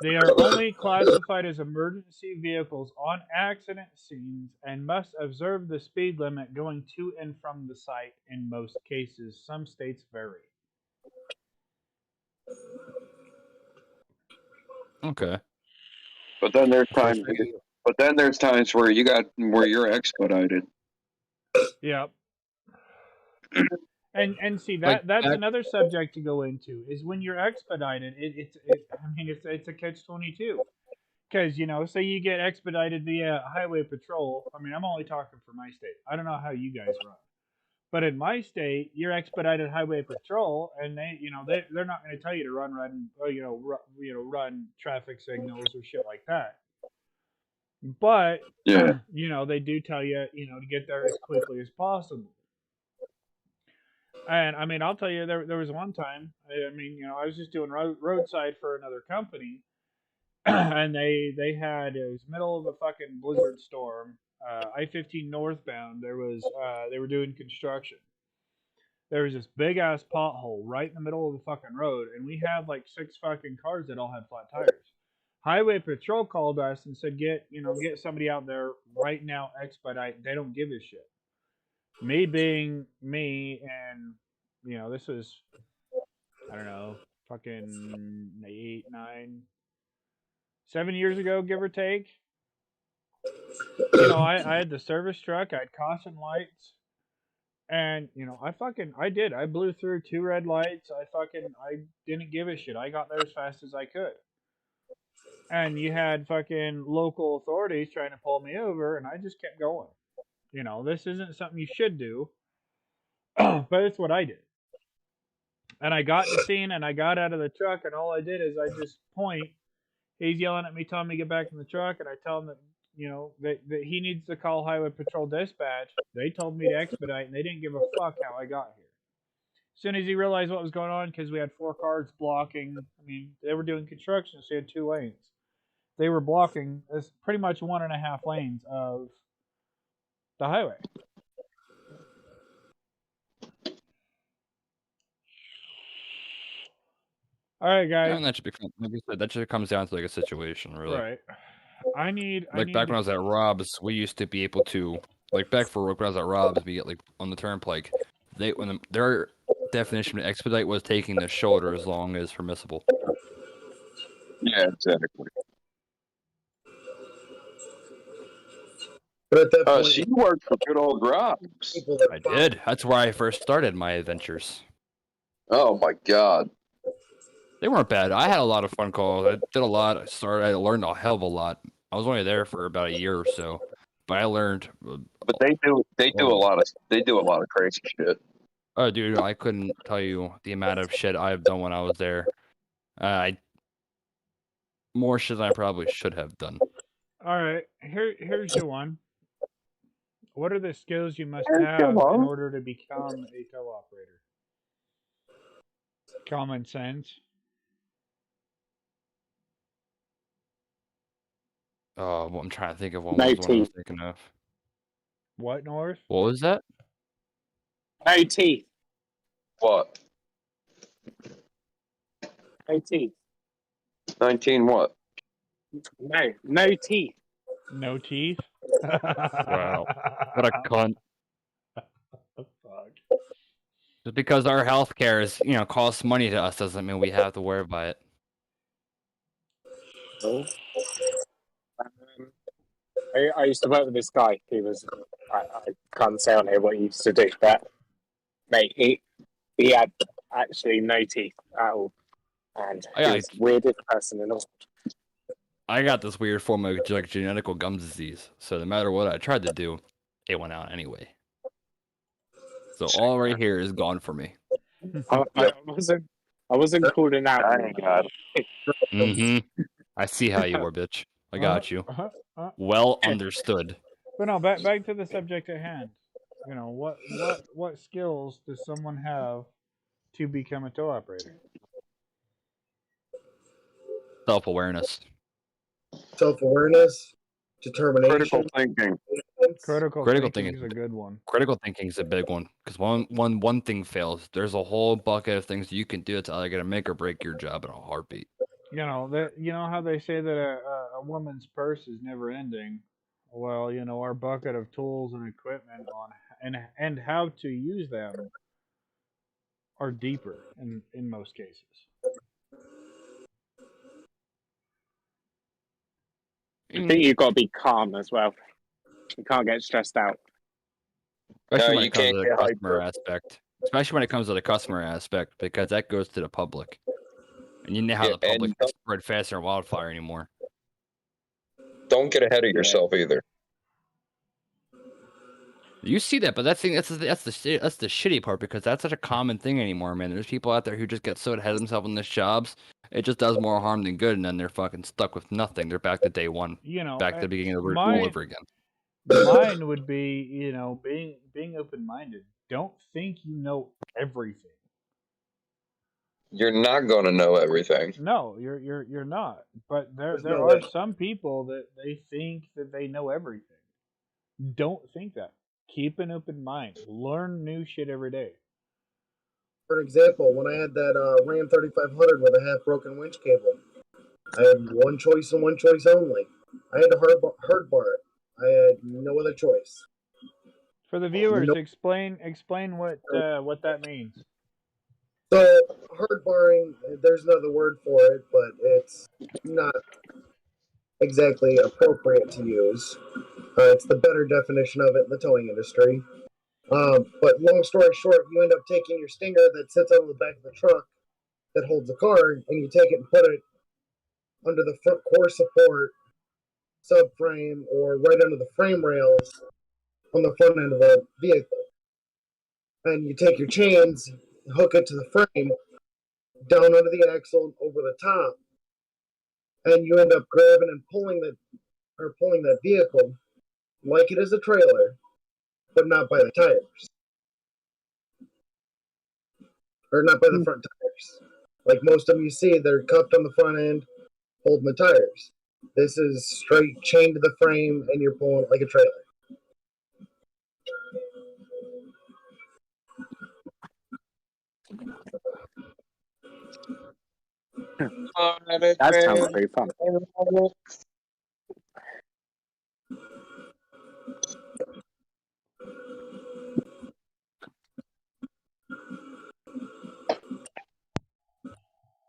They are only classified as emergency vehicles on accident scenes and must observe the speed limit going to and from the site in most cases. Some states vary. Okay. But then there's times. Where you're expedited. Yep. And see that's another subject to go into is when you're expedited. It's a catch-22. Because, say you get expedited via highway patrol. I mean, I'm only talking for my state. I don't know how you guys run. But in my state, you're expedited highway patrol, and they're not going to tell you to run traffic signals or shit like that. But Yeah. they do tell you to get there as quickly as possible. And I mean, I'll tell you, there was one time. I mean, I was just doing roadside for another company, and they had, it was middle of a fucking blizzard storm. I-15 northbound. They were doing construction. There was this big ass pothole right in the middle of the fucking road, and we had like 6 fucking cars that all had flat tires. Highway patrol called us and said, get somebody out there right now, expedite. They don't give a shit. Me being me, and this was, I don't know, fucking 8, 9, 7 years ago, give or take. I had the service truck. I had caution lights. And, I blew through 2 red lights. I didn't give a shit. I got there as fast as I could. And you had fucking local authorities trying to pull me over, and I just kept going. This isn't something you should do, but it's what I did. And I got to the scene, and I got out of the truck, and all I did is I just point. He's yelling at me, telling me to get back in the truck, and I tell him that, that he needs to call Highway Patrol Dispatch. They told me to expedite, and they didn't give a fuck how I got here. As soon as he realized what was going on, because we had 4 cars blocking, I mean, they were doing construction, so they had 2 lanes. They were blocking pretty much 1.5 lanes of the highway. All right, guys. And that should be, like you said, that just comes down to like a situation, really. Right. Back when I was at Rob's, we used to be able to, like, back for when I was at Rob's, we get like on the turnpike. Their definition of expedite was taking the shoulder as long as permissible. Yeah, exactly. But at that point, so you worked for good old Rob's. I did. That's where I first started my adventures. Oh my God. They weren't bad. I had a lot of fun calls. I did a lot. I learned a hell of a lot. I was only there for about a year or so, but I learned. But they do a lot of crazy shit. Oh, dude, I couldn't tell you the amount of shit I've done when I was there. More shit than I probably should have done. All right, here's your one. What are the skills you must have in order to become a tow operator? Common sense. Oh, I'm trying to think of one. No Was one I was teeth. thinking of. What, North? What was that? No teeth. What? No teeth. 19 what? No teeth. No teeth? Wow. What a cunt. Fuck. Just because our health care is, costs money to us doesn't mean we have to worry about it. Oh. I used to work with this guy. He was, I can't say on here what he used to do, but mate, he had actually no teeth at all, and he was the weirdest person in the world. I got this weird form of like genetical gum disease, so no matter what I tried to do, it went out anyway. So all right here is gone for me. I wasn't calling out. Mm-hmm. I see how you were, bitch. I got you. Well understood. But no, back to the subject at hand. What skills does someone have to become a tow operator? Self-awareness. Self-awareness, determination, Critical thinking. Critical thinking is a good one. Critical thinking is a big one, because one thing fails, there's a whole bucket of things you can do. It's either gonna make or break your job in a heartbeat. How they say that a woman's purse is never ending. Well, our bucket of tools and equipment and how to use them are deeper in most cases. I think you've got to be calm as well. You can't get stressed out. Especially when it comes to the customer aspect. Especially when it comes to the customer aspect, because that goes to the public. And you know how the public can spread faster than wildfire anymore. don't get ahead of yourself either. You see that, but that's the shitty part, because that's such a common thing anymore, man. There's people out there who just get so ahead of themselves in their jobs, it just does more harm than good, and then they're fucking stuck with nothing. They're back to day one, back to the beginning of the route all over again. Mine would be, being open-minded. Don't think you know everything. You're not going to know everything. No, you're not. But there no are way. some people that they think that they know everything. Don't think that. Keep an open mind. Learn new shit every day. For example, when I had that Ram 3500 with a half-broken winch cable, I had one choice and one choice only. I had to hard bar it. I had no other choice. For the viewers, Nope. explain what that means. So hard barring, there's another word for it, but it's not exactly appropriate to use. It's the better definition of it in the towing industry. But long story short, you end up taking your stinger that sits on the back of the truck that holds the car, and you take it and put it under the front core support, subframe, or right under the frame rails on the front end of a vehicle. And you take your chains, hook it to the frame, down under the axle and over the top, and you end up grabbing and pulling that vehicle like it is a trailer, but not by the tires. Or not by the front tires. Like most of them you see, they're cupped on the front end, holding the tires. This is straight chained to the frame, and you're pulling it like a trailer. That sounds pretty fun.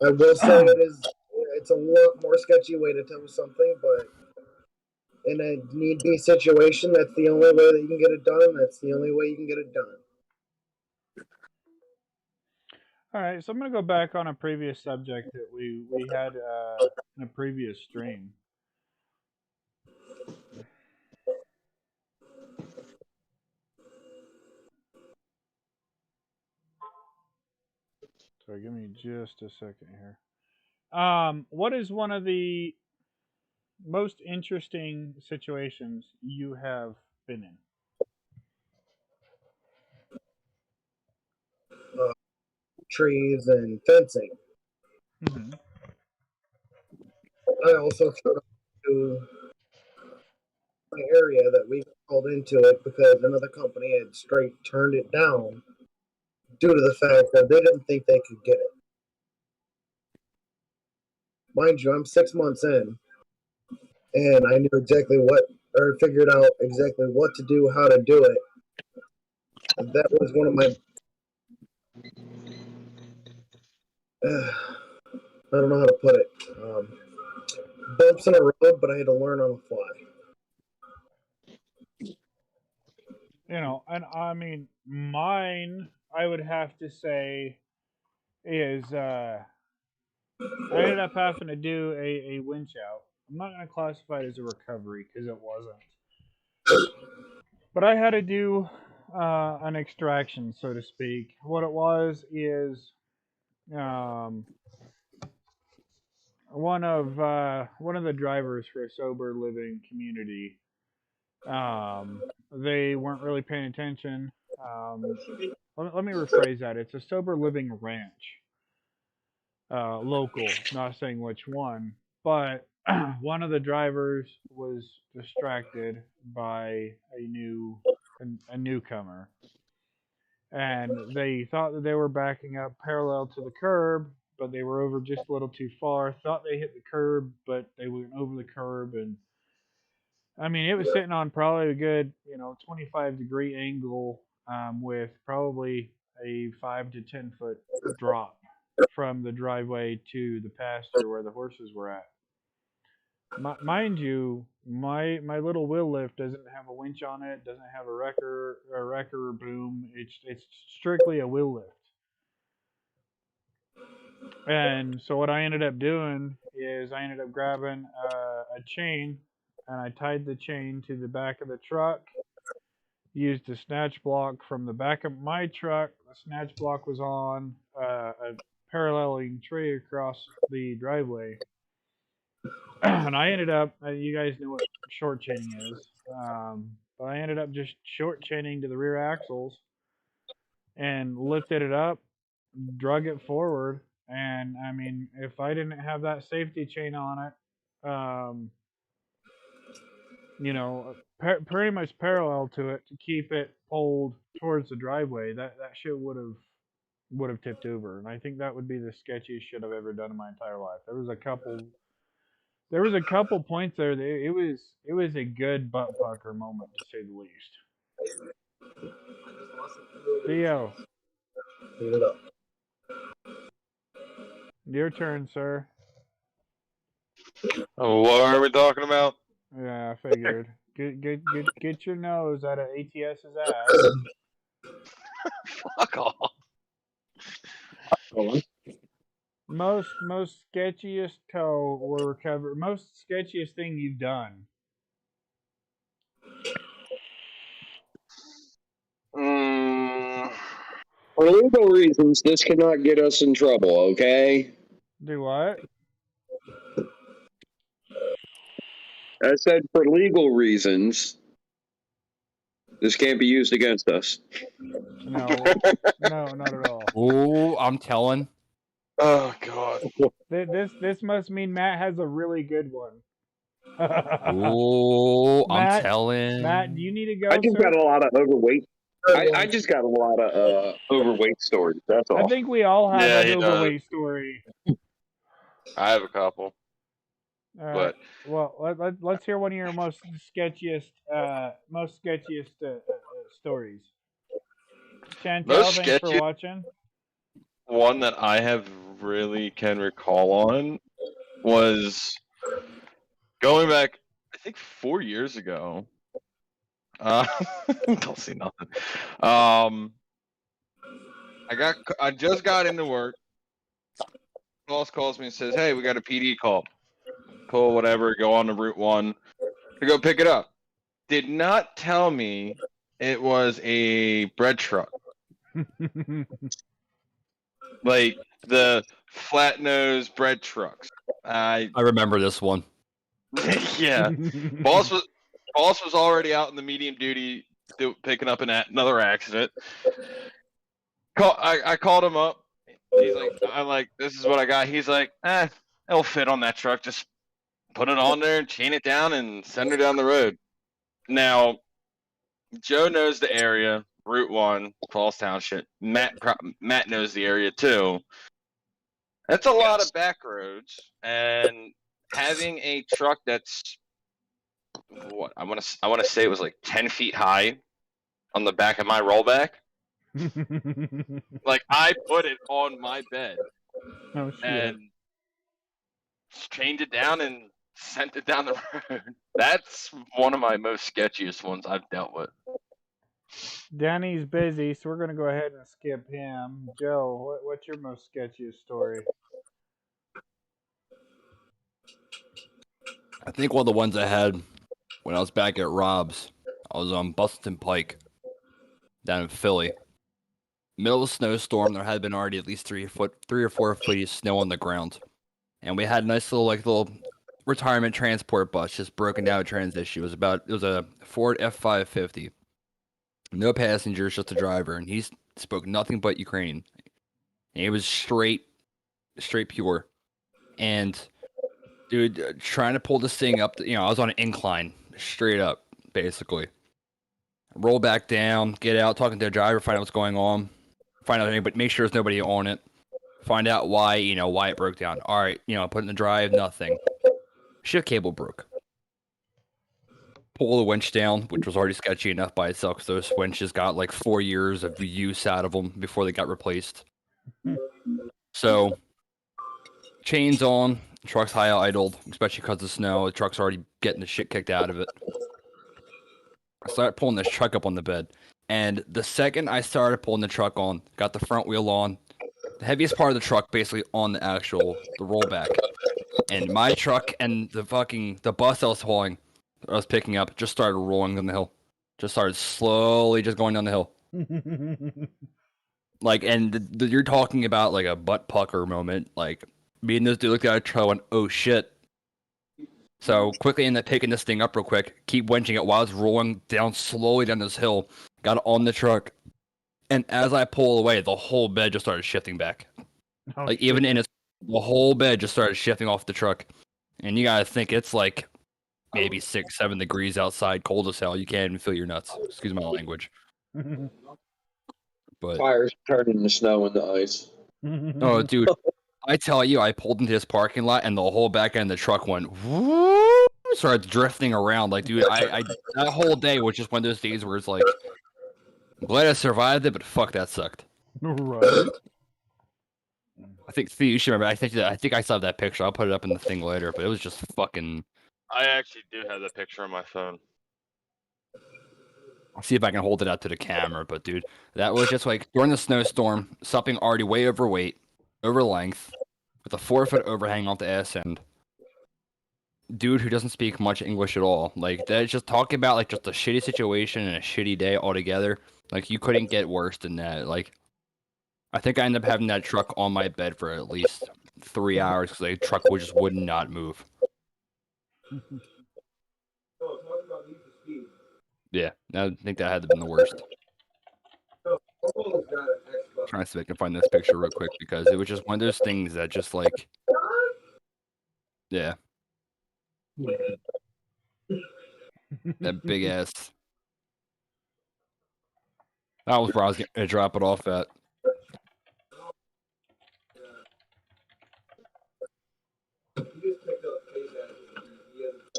I will say it's a lot more sketchy way to tell something, but in a need-be situation, that's the only way that you can get it done. That's the only way you can get it done. All right, so I'm gonna go back on a previous subject that we had in a previous stream. So give me just a second here. What is one of the most interesting situations you have been in? Trees and fencing. Mm-hmm. I also showed up to my area that we called into it because another company had straight turned it down due to the fact that they didn't think they could get it. Mind you, I'm 6 months in, and I knew exactly or figured out exactly what to do, how to do it. And that was one of my. I don't know how to put it. Bumps in the road, but I had to learn on the fly. And I mean, mine, I would have to say, is I ended up having to do a winch out. I'm not going to classify it as a recovery because it wasn't. But I had to do an extraction, so to speak. What it was is one of the drivers for a sober living community. They weren't really paying attention. Let me rephrase that. It's a sober living ranch, local. Not saying which one, but one of the drivers was distracted by a newcomer, and they thought that they were backing up parallel to the curb, but they were over just a little too far. Thought they hit the curb, but they went over the curb, and I mean, it was sitting on probably a good, 25-degree angle, with probably a 5 to 10 foot drop from the driveway to the pasture where the horses were at. Mind you, my little wheel lift doesn't have a winch on it, doesn't have a wrecker boom. It's strictly a wheel lift. And so what I ended up doing is I ended up grabbing a chain and I tied the chain to the back of the truck. Used a snatch block from the back of my truck. The snatch block was on a paralleling tree across the driveway. And I ended up, you guys know what short chaining is, but I ended up just short chaining to the rear axles and lifted it up, drug it forward. And I mean, if I didn't have that safety chain on it, pretty much parallel to it to keep it pulled towards the driveway, that shit would have tipped over. And I think that would be the sketchiest shit I've ever done in my entire life. There was a couple points there that it was a good butt pucker moment, to say the least. Theo, your turn, sir. What are we talking about? Yeah, I figured. Get your nose out of ATS's ass. Fuck off. Most sketchiest tow or recover. Most sketchiest thing you've done. For legal reasons, this cannot get us in trouble, okay? Do what? I said for legal reasons, this can't be used against us. No, not at all. Oh, I'm telling. Oh god. This must mean Matt has a really good one. Oh, I'm telling. Matt, do you need to go? I just got a lot of overweight. I just got a lot of overweight stories. That's all. I think we all have Yeah, an he overweight does. story. I have a couple. But well, let's hear one of your most sketchiest stories. Chantel, thanks for watching. One that I have really can recall on was going back, I think 4 years ago. Don't see nothing. I just got into work. Boss calls me and says, "Hey, we got a PD call." Cool, whatever. Go on to Route 1 to go pick it up. Did not tell me it was a bread truck. Like the flat nose bread trucks. I remember this one. Yeah. Boss was already out in the medium duty picking up another accident. I called him up. He's like, I'm like, this is what I got. He's like, it'll fit on that truck. Just put it on there and chain it down and send her down the road. Now, Joe knows the area, Route 1, Falls Township. Matt knows the area too. That's a lot of back roads, and having a truck that's what I want to say it was like 10 feet high on the back of my rollback. Like I put it on my bed and chained it down and sent it down the road. That's one of my most sketchiest ones I've dealt with. Danny's busy, so we're going to go ahead and skip him. Joe, what's your most sketchiest story? I think one of the ones I had when I was back at Rob's, I was on Buston Pike down in Philly. Middle of a snowstorm, there had been already at least 3 or 4 feet of snow on the ground. And we had a nice little retirement transport bus, just broken down transition. It was a Ford F550. No passengers, just a driver, and he spoke nothing but Ukrainian. And he was straight pure. And dude, trying to pull this thing up, I was on an incline, straight up, basically. Roll back down, get out, talking to the driver, find out what's going on, make sure there's nobody on it, find out why it broke down. All right, put it in the drive, nothing. Shift cable broke. Pull the winch down, which was already sketchy enough by itself because those winches got like 4 years of use out of them before they got replaced. So, chains on, truck's high idled, especially because of snow. The truck's already getting the shit kicked out of it. I started pulling this truck up on the bed, and the second I started pulling the truck on, got the front wheel on, the heaviest part of the truck basically on the rollback, and my truck and the bus I was hauling I was picking up, just started rolling down the hill. Just started slowly just going down the hill. Like, and you're talking about like a butt pucker moment. Like, me and this dude looked at each other and went, oh shit. So quickly ended up picking this thing up real quick, keep winching it while it's rolling down slowly down this hill, got it on the truck, and as I pull away, the whole bed just started shifting back. Oh, Like, shit. even in its, the whole bed just started shifting off the truck. And you gotta think it's like maybe 6-7 degrees outside, cold as hell. You can't even feel your nuts. Excuse my language. But Fires turning into snow and the ice. oh, dude, I tell you, I pulled into this parking lot and the whole back end of the truck went whoop, started drifting around. Like, dude, I that whole day was just one of those days where it's like, I'm glad I survived it, but fuck, that sucked. Right. I think Theo, you should remember. I think I saw that picture. I'll put it up in the thing later, but it was just fucking. I actually do have that picture on my phone. I'll see if I can hold it out to the camera, but dude, that was just like during the snowstorm, something already way overweight, over length, with a 4-foot overhang off the ass end. Dude who doesn't speak much English at all. Like, that's just talking about like just a shitty situation and a shitty day altogether. Like, you couldn't get worse than that. Like, I think I ended up having that truck on my bed for at least 3 hours because the truck would not move. Yeah, I think that had to been the worst. Trying to see if I can find this picture real quick because it was just one of those things that just like, yeah, that big ass. That was where I was gonna drop it off at.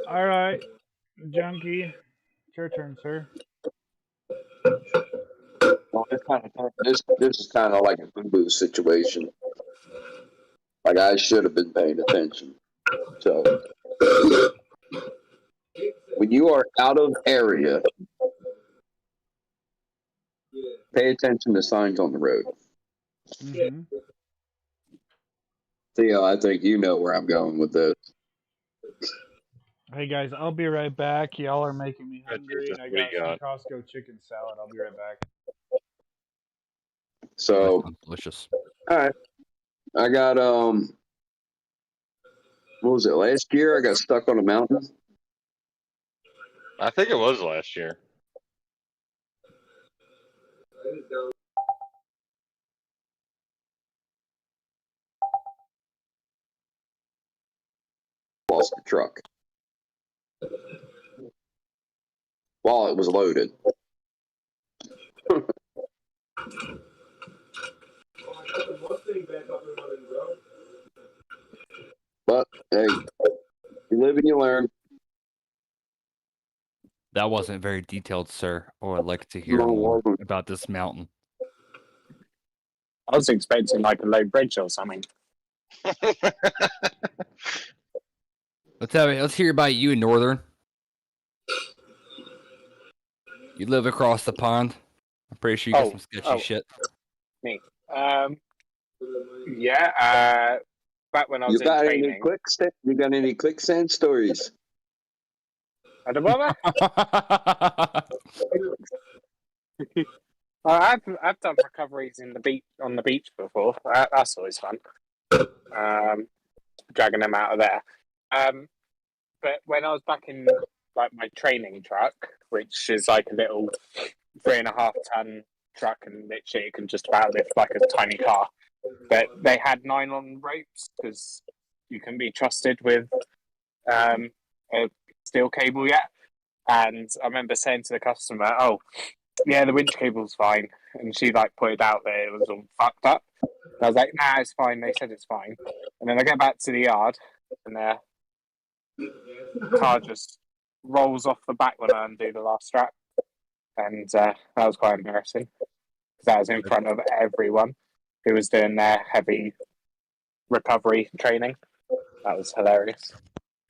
All right, Junkie, it's your turn, sir. Well, this is kind of like a boo situation. Like, I should have been paying attention. So when you are out of area, pay attention to signs on the road. Mm-hmm. Theo, I think you know where I'm going with this. Hey guys, I'll be right back. Y'all are making me hungry, Jesus, and I what do got you some Costco chicken salad. I'll be right back. So, That sounds delicious. all right, I got what was it, last year? I got stuck on a mountain. I think it was last year. Lost the truck while it was loaded. But hey, you live and you learn. That wasn't very detailed, sir. Oh, I'd like to hear more about this mountain. I was expecting like a low bridge or something. Let's hear about you, Northern. You live across the pond. I'm pretty sure you got some sketchy shit. Me. Yeah. Back when I was in training. You got any quicksand stories? At the moment? I've done recoveries in the beach on the beach before. That's always fun. Dragging them out of there. But when I was back in like my training truck, which is like a little 3.5-ton truck, and literally it can just about lift like a tiny car. But they had nylon ropes because you can be trusted with a steel cable yet. And I remember saying to the customer, "Oh, yeah, the winch cable's fine," and she like pointed out that it was all fucked up. And I was like, "Nah, it's fine." They said it's fine, and then I get back to the yard, and the car just rolls off the back when I undo the last strap, and that was quite embarrassing because that was in front of everyone who was doing their heavy recovery training. That was hilarious,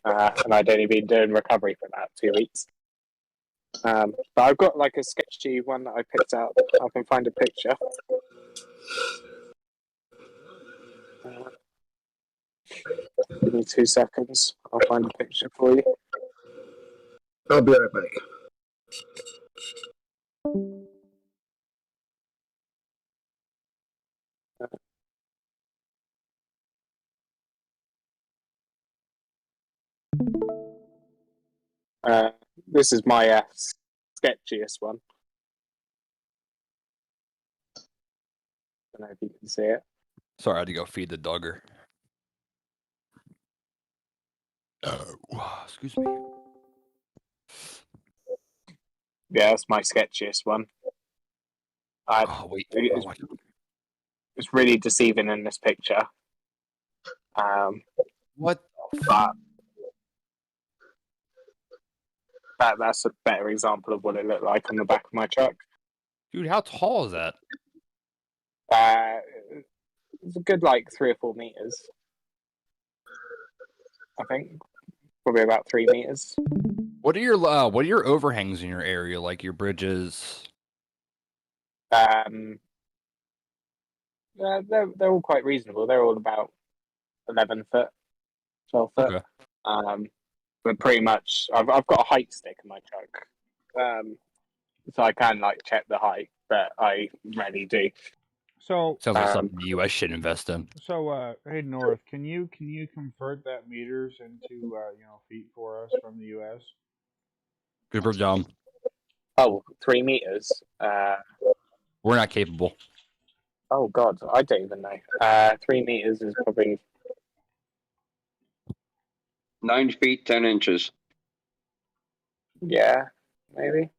and I'd only been doing recovery for about 2 weeks. But I've got like a sketchy one that I picked out. I can find a picture. Give me 2 seconds. I'll find a picture for you. I'll be right back. This is my sketchiest one. I don't know if you can see it. Sorry, I had to go feed the dogger. Excuse me. Yeah, that's my sketchiest one. Oh wait. It's, it's really deceiving in this picture. What? But that's a better example of what it looked like on the back of my truck. Dude, how tall is that? It's a good like 3 or 4 meters. I think probably about 3 meters. What are your overhangs in your area, like your bridges? They're all quite reasonable. They're all about 11 foot, 12 foot. Okay. But pretty much, I've got a height stick in my truck, so I can like check the height, but I rarely do. So sounds like something the U.S. should invest in. So, hey North, can you convert that meters into feet for us from the U.S.? Good job. Oh, 3 meters. We're not capable. Oh God, I don't even know. 3 meters is probably 9 feet 10 inches. Yeah, maybe.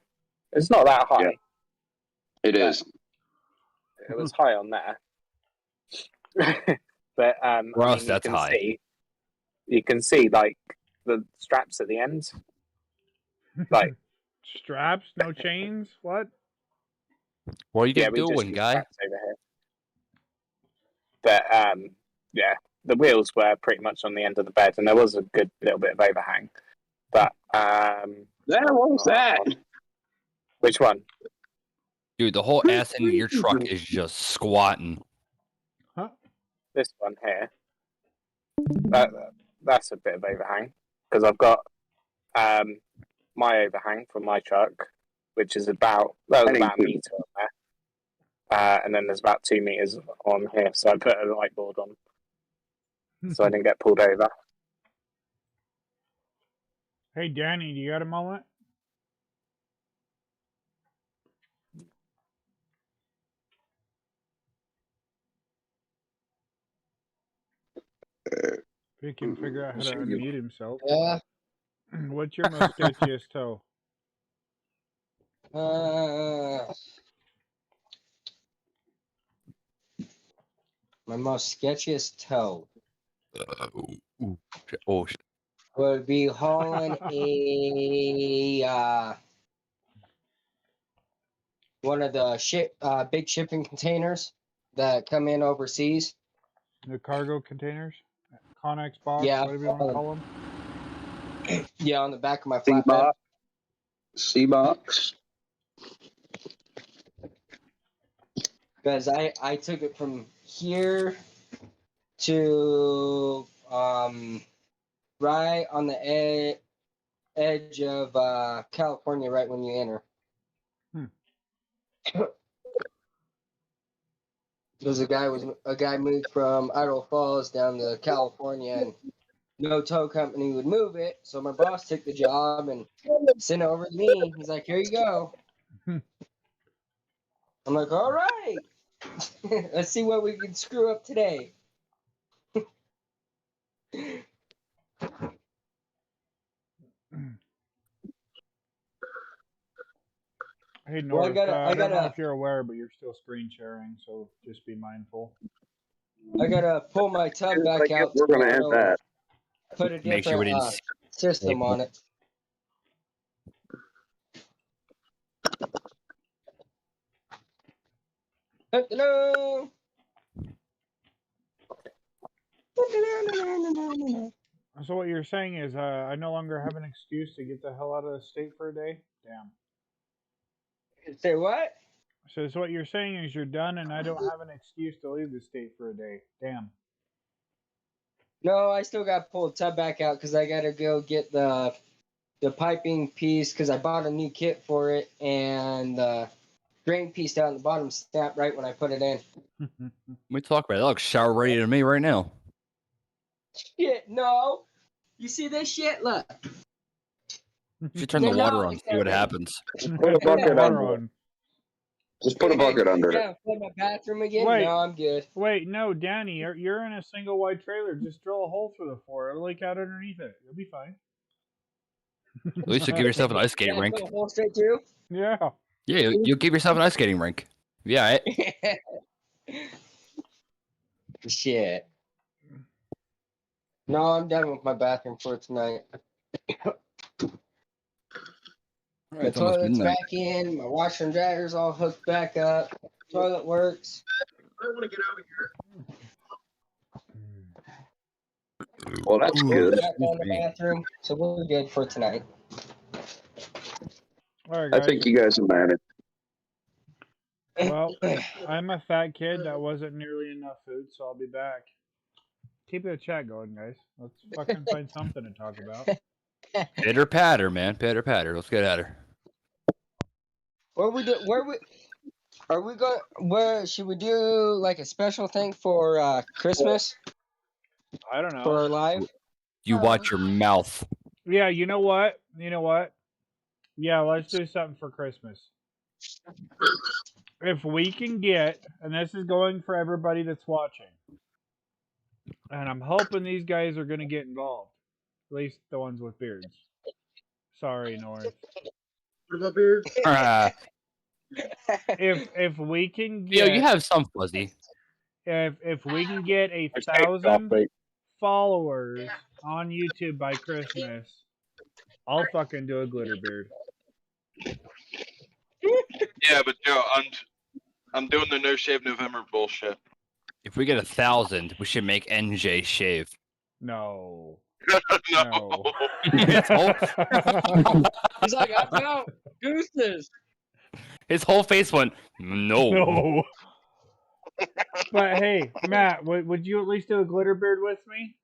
It's not that high. Yeah. It is. It was high on there. But For I us, mean, that's high. You can see like the straps at the end. Like straps, no chains. What? What are you we just doing, use guy? straps over here. But yeah, the wheels were pretty much on the end of the bed, and there was a good little bit of overhang. But what was that? Which one? Dude, the whole ass end of your truck is just squatting. Huh? This one here. That's a bit of overhang because I've got my overhang from my truck, which is about a meter on there, and then there's about 2 meters on here. So I put a light board on, so I didn't get pulled over. Hey Danny, do you got a moment? If he can figure out how to unmute himself. Yeah. What's your most sketchiest toe? My most sketchiest toe Oh shit. would be hauling a one of the big shipping containers that come in overseas. The cargo containers, Connex box, Yeah. whatever you want to call them. Yeah, on the back of my flatbed. C-box. Because I took it from here to right on the edge of California, right when you enter. Because a guy moved from Idaho Falls down to California, and no tow company would move it. So my boss took the job and sent it over to me. He's like, "Here you go." I'm like, "All right, let's see what we can screw up today." Hey North, Well, I don't know if you're aware, but you're still screen sharing, so just be mindful. I gotta pull my tub back out. We're going to end that. Put a Make sure we different didn't system on it. Hello. So what you're saying is, I no longer have an excuse to get the hell out of the state for a day? Damn. Say what? So what you're saying is you're done, and I don't have an excuse to leave the state for a day. Damn. No, I still got to pull the tub back out because I gotta go get the the piping piece because I bought a new kit for it, and the drain piece down the bottom snapped right when I put it in. We talk about it. That looks shower ready to me right now. Shit, no. You see this shit? Look. You should turn the water on, see what happens. Put a bucket Water under. on. Just put a bucket under it. Yeah, play my bathroom again? Wait. No, I'm good. Wait, no, Danny, you're in a single wide trailer. Just drill a hole through the floor. It'll leak out underneath it. You'll be fine. At least you'll give yourself an ice skating rink. Put a hole straight through? Yeah. Yeah, you'll give yourself an ice skating rink. Yeah, Shit. No, I'm done with my bathroom for tonight. My toilet's back in, my washer and dryer's all hooked back up, toilet works. I want to get out of here. Well, that's good. Back on the bathroom, so we're good for tonight. All right, I guys. think you guys have managed. Well, I'm a fat kid. That wasn't nearly enough food, so I'll be back. Keep the chat going, guys. Let's fucking find something to talk about. Pitter patter, man. Pitter patter. Let's get at her. Where should we do like a special thing for Christmas I don't know. for our live? You watch your mouth. Yeah, you know what? Yeah, let's do something for Christmas. If we can get, and this is going for everybody that's watching, and I'm hoping these guys are going to get involved. At least the ones with beards. Sorry, North. What about beard? If we can Yo, get, you have some fuzzy. if we can get 1,000 followers on YouTube by Christmas, I'll fucking do a glitter beard. Yeah, but Joe, I'm doing the No Shave November bullshit. If we get 1,000, we should make NJ shave. No. No. His whole, He's like, I found gooses. his whole face went, no. No. But hey, Matt, would you at least do a glitter beard with me?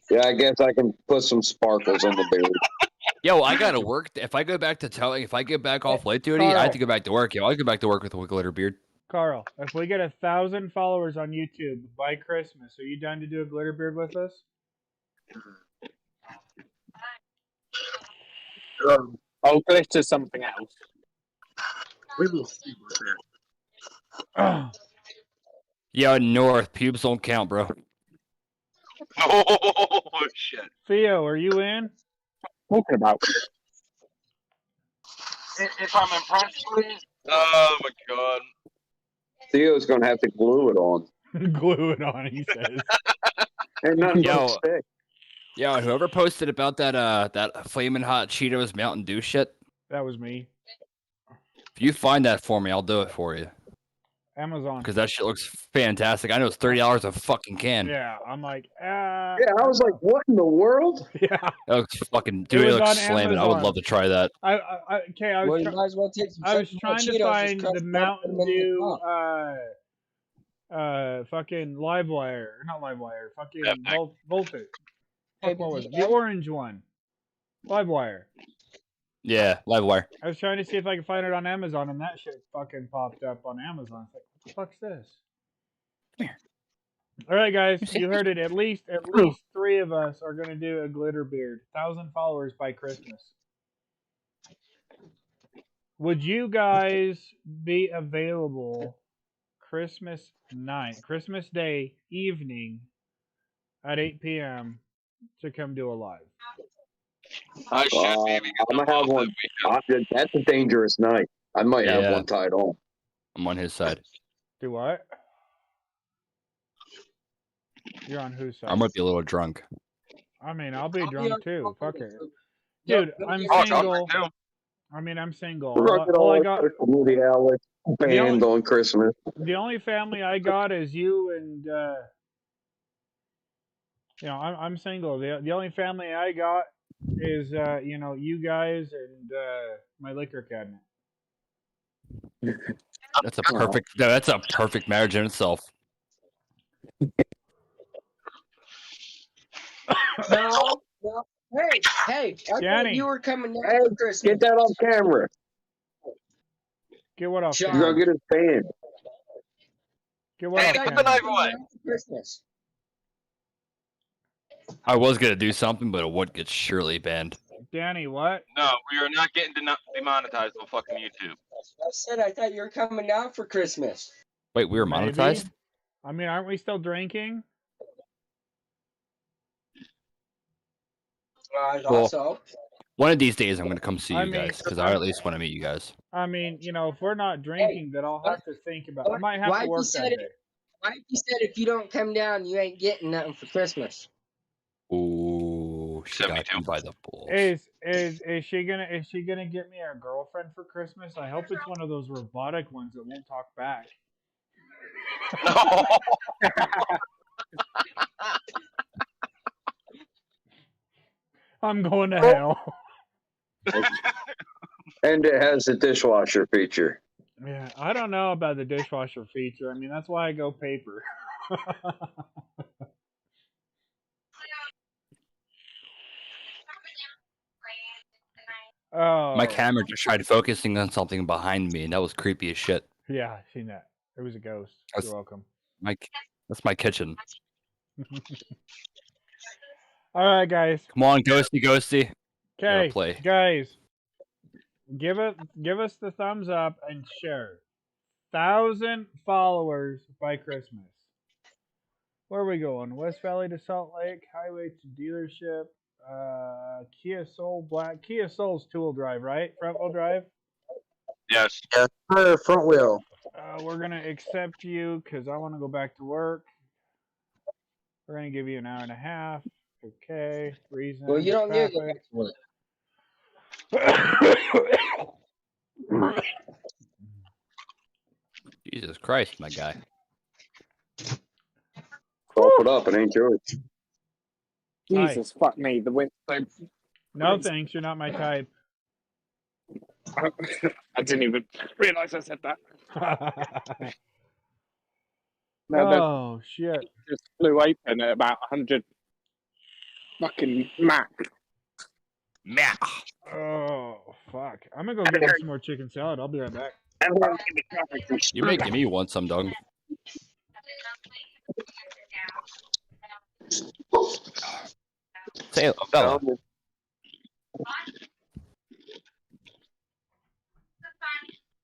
Yeah, I guess I can put some sparkles on the beard. Yo, I gotta work. If I go back to towing, if I get back off light duty, I have to go back to work. Yo, I go back to work with a glitter beard. Carl, if we get 1,000 followers on YouTube by Christmas, are you down to do a glitter beard with us? I'll glitter something else. We will see that. Yo, North, pubes don't count, bro. Oh shit! Theo, are you in? Talking about. If I'm impressed with it, Oh my god! Theo's going to have to glue it on. Glue it on, he says. And nothing Yo. but stick. Yo, whoever posted about that flaming hot Cheetos Mountain Dew shit, That was me. if you find that for me, I'll do it for you. Amazon. Because that shit looks fantastic. I know it's $30 a fucking can. Yeah, I'm like, Yeah, I was like, what in the world? yeah. That looks fucking, dude, it was looks on slamming. I Amazon. would love to try that. Okay, I Well, was, you might as well take some I was Cheetos trying to just find crush the them Mountain and Dew, pop. fucking Livewire, not Livewire, fucking Epic. Voltage. Hey, What was it? yeah. The orange one. Livewire. Yeah, Livewire. I was trying to see if I could find it on Amazon, and that shit fucking popped up on Amazon. It's like, what the fuck's this? Here. All right, guys, you heard it. At least 3 of us are gonna do a glitter beard. 1,000 followers by Christmas. Would you guys be available Christmas Day evening at 8 p.m. to come do a live? I should be. I'm going to have one. That's a dangerous night. I might have Yeah. one tied on. I'm on his side. Do what? You're on whose side? I might be a little drunk. I mean, I'll be I'll be drunk on- too. Fuck it. Yep, Dude, yep, I'm yep. Oh, single. too. I'm single. Rock it All I all got, Woody Allen band only- on Christmas. the only family I got is you and, I'm single. The only family I got is, you guys and my liquor cabinet. That's a perfect marriage in itself. No. Hey, I Danny. thought you were coming down Hey, for Christmas. get that off camera. Get what off Sean. You're gonna camera? get his banned. Get what Danny, off put the camera? knife away. For Christmas. I was gonna do something, but it would get surely banned. Danny, what? No, we are not getting demonetized on fucking YouTube. I said I thought you were coming down for Christmas. Wait, we were Maybe. monetized? I mean, aren't we still drinking? I Cool. thought so. One of these days, I'm gonna come see I you mean- guys because I at least want to meet you guys. I mean, if we're not drinking, then I'll have to think about it. I might have to work that day. Why you said if you don't come down, you ain't getting nothing for Christmas? Ooh, she got 72. me by the balls. Is she gonna get me a girlfriend for Christmas? I hope it's one of those robotic ones that won't talk back. No. I'm going to hell. And it has the dishwasher feature. Yeah, I don't know about the dishwasher feature. I mean, that's why I go paper. Oh. My camera just tried focusing on something behind me, and that was creepy as shit. Yeah, I seen that. It was a ghost. That's- You're welcome. That's my kitchen. All right, guys. Come on, ghosty. Okay, play. guys. Give us the thumbs up and share. 1,000 followers by Christmas. Where are we going? West Valley to Salt Lake, highway to dealership. Kia Soul Black. Kia Soul's two-wheel drive, right? Front-wheel drive. Yes. Front wheel. We're gonna accept you because I want to go back to work. We're gonna give you an hour and a half. Okay. Reason. Well, you don't need to go traffic. back to work. Jesus Christ, my guy. Cough it up, it ain't yours. Jesus, fuck me. The wind. No thanks. You're not my type. I didn't even realize I said that. No, Oh shit. just flew open at about 100 fucking Mac. Oh fuck. I'm gonna go get me some more chicken salad. I'll be right back. You're making me want some, dog. Say, fella.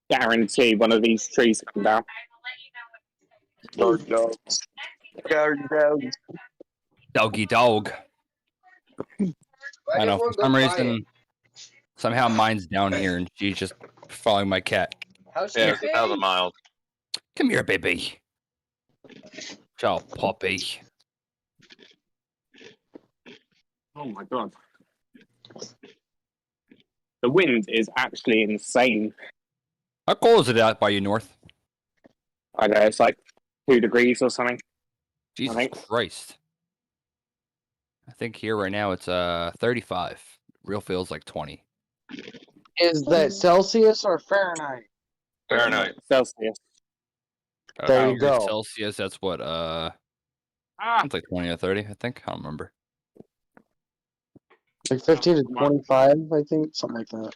Guarantee one of these trees come down. Guard dogs. Guard dogs. Doggy dog. I don't know. For some reason, somehow mine's down here, and she's just following my cat. How's Yeah, she 1,000 miles. Come here, baby. Ciao, puppy. Oh my god. The wind is actually insane. How cold is it out by you, North? I know, it's like 2 degrees or something. Jesus Right. Christ. I think here right now it's 35. Real feels like 20. Is that Celsius or Fahrenheit? Fahrenheit. Celsius. There you Degrees go. Celsius, that's what it's like 20 or 30, I think. I don't remember. Like 15 to 25, I think, something like that.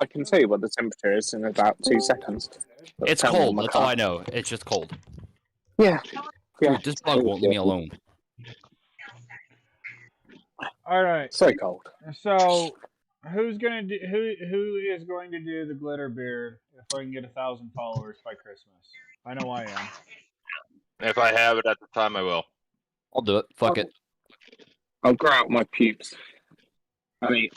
I can tell you what the temperature is in about 2 seconds. It's Tell me on cold, my that's car. all I know. It's just cold. Yeah. Dude, this bug won't leave me alone. All right. So cold. So who is going to do the glitter beard if I can get 1,000 followers by Christmas? I know I am. If I have it at the time, I will. I'll do it. Fuck it. I'll grow out my pubes. I mean,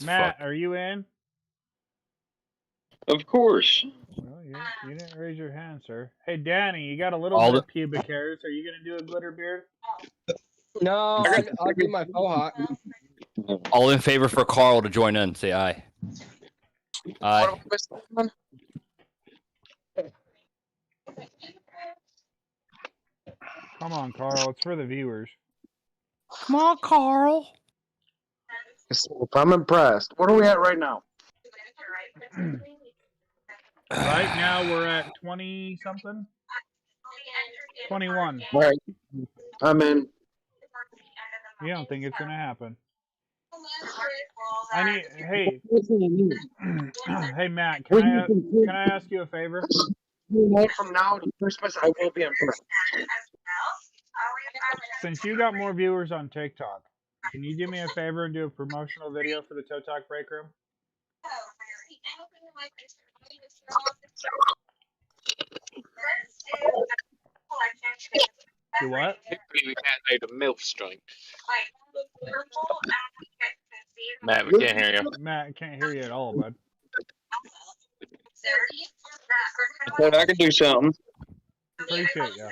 Matt, Fuck. are you in? Of course. Well, you didn't raise your hand, sir. Hey, Danny, you got a little All bit of pubic hairs. Are you going to do a glitter beard? No, I'll do my faux hawk. All in favor for Carl to join in. Say aye. Aye. Come on, Carl. It's for the viewers. Come on, Carl. I'm impressed. What are we at right now? Right now we're at 20 something. 21. All right. I'm in. You don't think it's gonna happen? I need. Hey, hey Matt, can I ask you a favor? From now to Christmas, I will be in person. Since you got more viewers on TikTok, can you do me a favor and do a promotional video for the Toe Talk Break Room? Do what? Hopefully we can't load a MILF joint. Matt, we can't hear you. Matt, I can't hear you at all, bud. But I can do something. Appreciate you.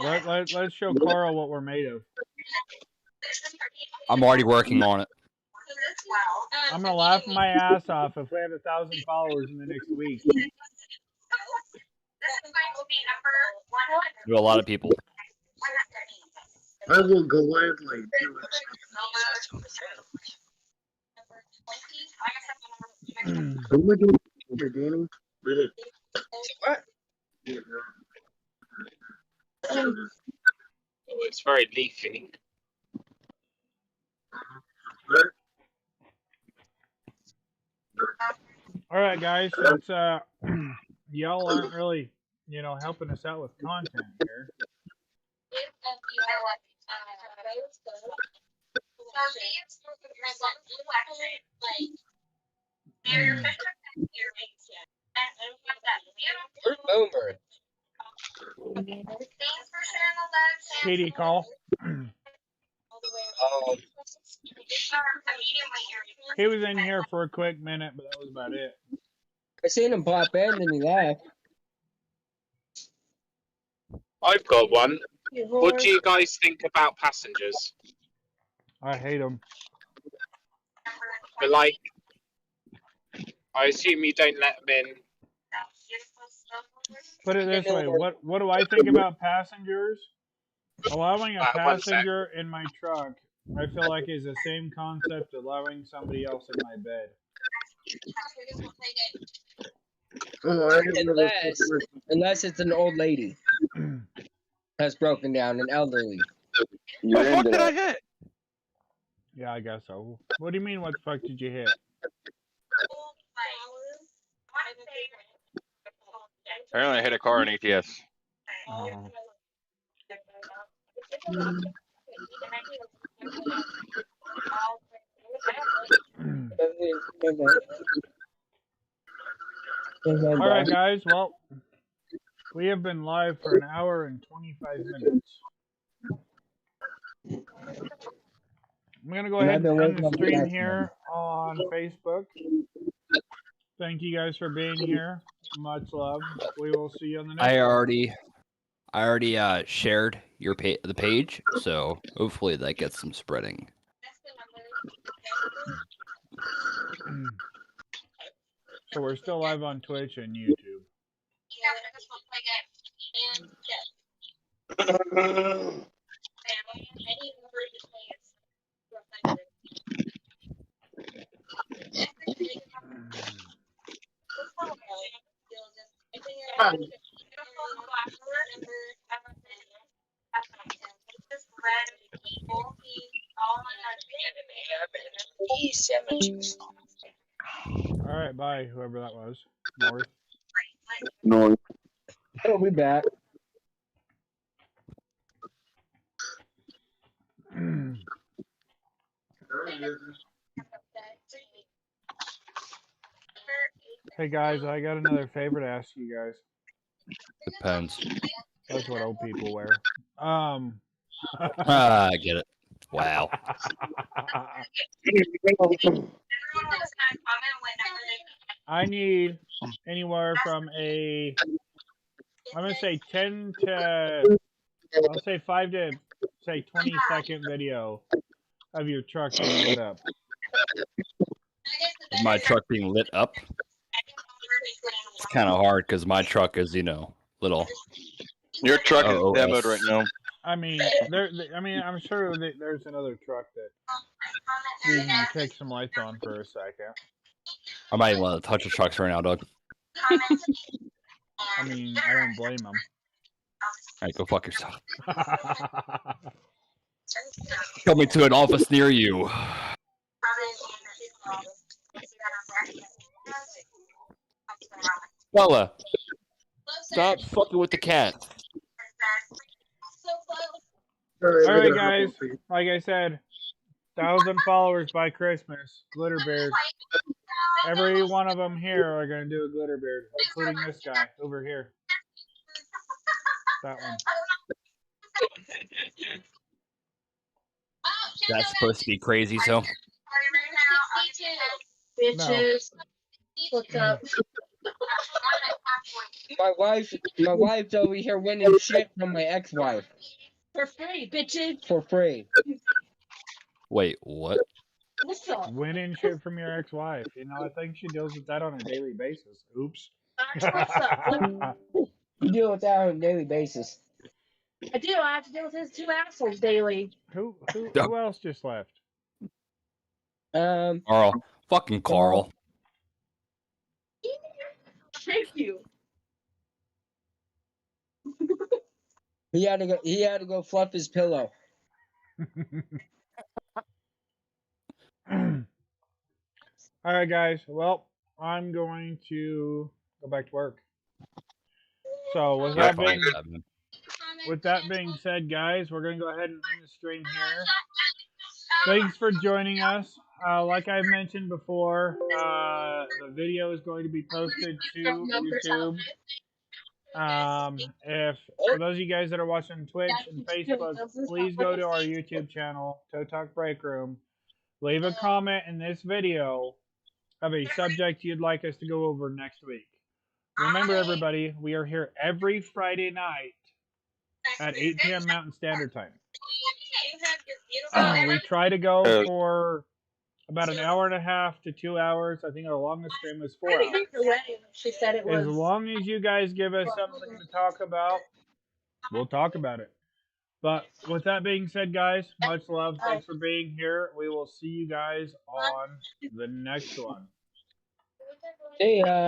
Let's show Carl what we're made of. I'm already working on it. I'm gonna laugh my ass off if we have 1,000 followers in the next week. Do a lot of people. I will gladly do it. What am I doing here, Danny? Really? What? It's very leafy. All right, guys. Since y'all aren't really, helping us out with content here. Where's Boomer? Katie, call. Oh, He was in here for a quick minute, but that was about it. I seen him pop in and he left. I've got one. What do you guys think about passengers? I hate him. But like, I assume you don't let them in. Put it this way: what do I think about passengers? Allowing a One sec. passenger in my truck, I feel like is the same concept of allowing somebody else in my bed. Oh, I didn't really Unless it's an old lady that's broken down and elderly. You're What the fuck into did I that. hit? Yeah, I guess so. What do you mean? What the fuck did you hit? Apparently I hit a car in ETS. Oh. All right, guys. Well, we have been live for 1 hour and 25 minutes. I'm going to go ahead and end the stream here on Facebook. Thank you guys for being here. Much love. We will see you on the next I one. already shared your the page, so hopefully that gets some spreading. So we're still live on Twitch and YouTube. All right, bye, whoever that was. North. No. He'll be back. Hey guys, I got another favor to ask you guys. Depends. That's what old people wear. I get it. Wow. I need anywhere from I'm gonna say 10 to, I'll say 5 to, say 20-second video of your truck being lit up. My truck being lit up. It's kind of hard because my truck is, little. Your truck is Oh, demoed right now. I mean, I'm sure that there's another truck that we can take some lights on for a second. I might even want to touch the trucks right now, Doug. I mean, I don't blame them. right, go fuck yourself. Coming to an office near you. Fella, stop fucking with the cat. All right, guys. Like I said, 1,000 followers by Christmas. Glitter beard. Every one of them here are going to do a glitter beard, including this guy over here. That one. That's supposed to be crazy, so. Bitches. What's up? My wife's over here winning shit from my ex-wife. For free, bitches. For free. Wait, what? What's up? Winning shit from your ex-wife. You know, I think she deals with that on a daily basis. Oops. What's up? You deal with that on a daily basis. I do. I have to deal with his two assholes daily. Who else just left? Carl. Fucking Carl. Thank you. He had to go fluff his pillow. All right, guys. Well, I'm going to go back to work. So with that being said, guys, we're going to go ahead and end the stream here. Thanks for joining us. Like I mentioned before, the video is going to be posted to YouTube. If for those of you guys that are watching Twitch and Facebook, please go to our YouTube channel, Toe Talk Break Room. Leave a comment in this video of a subject you'd like us to go over next week. Remember, everybody, we are here every Friday night at 8 p.m. Mountain Standard Time. We try to go for about an hour and a half to 2 hours. I think our longest stream was 4 hours. She said it was. As long as you guys give us something to talk about, we'll talk about it. But with that being said, guys, much love. Thanks for being here. We will see you guys on the next one. See ya.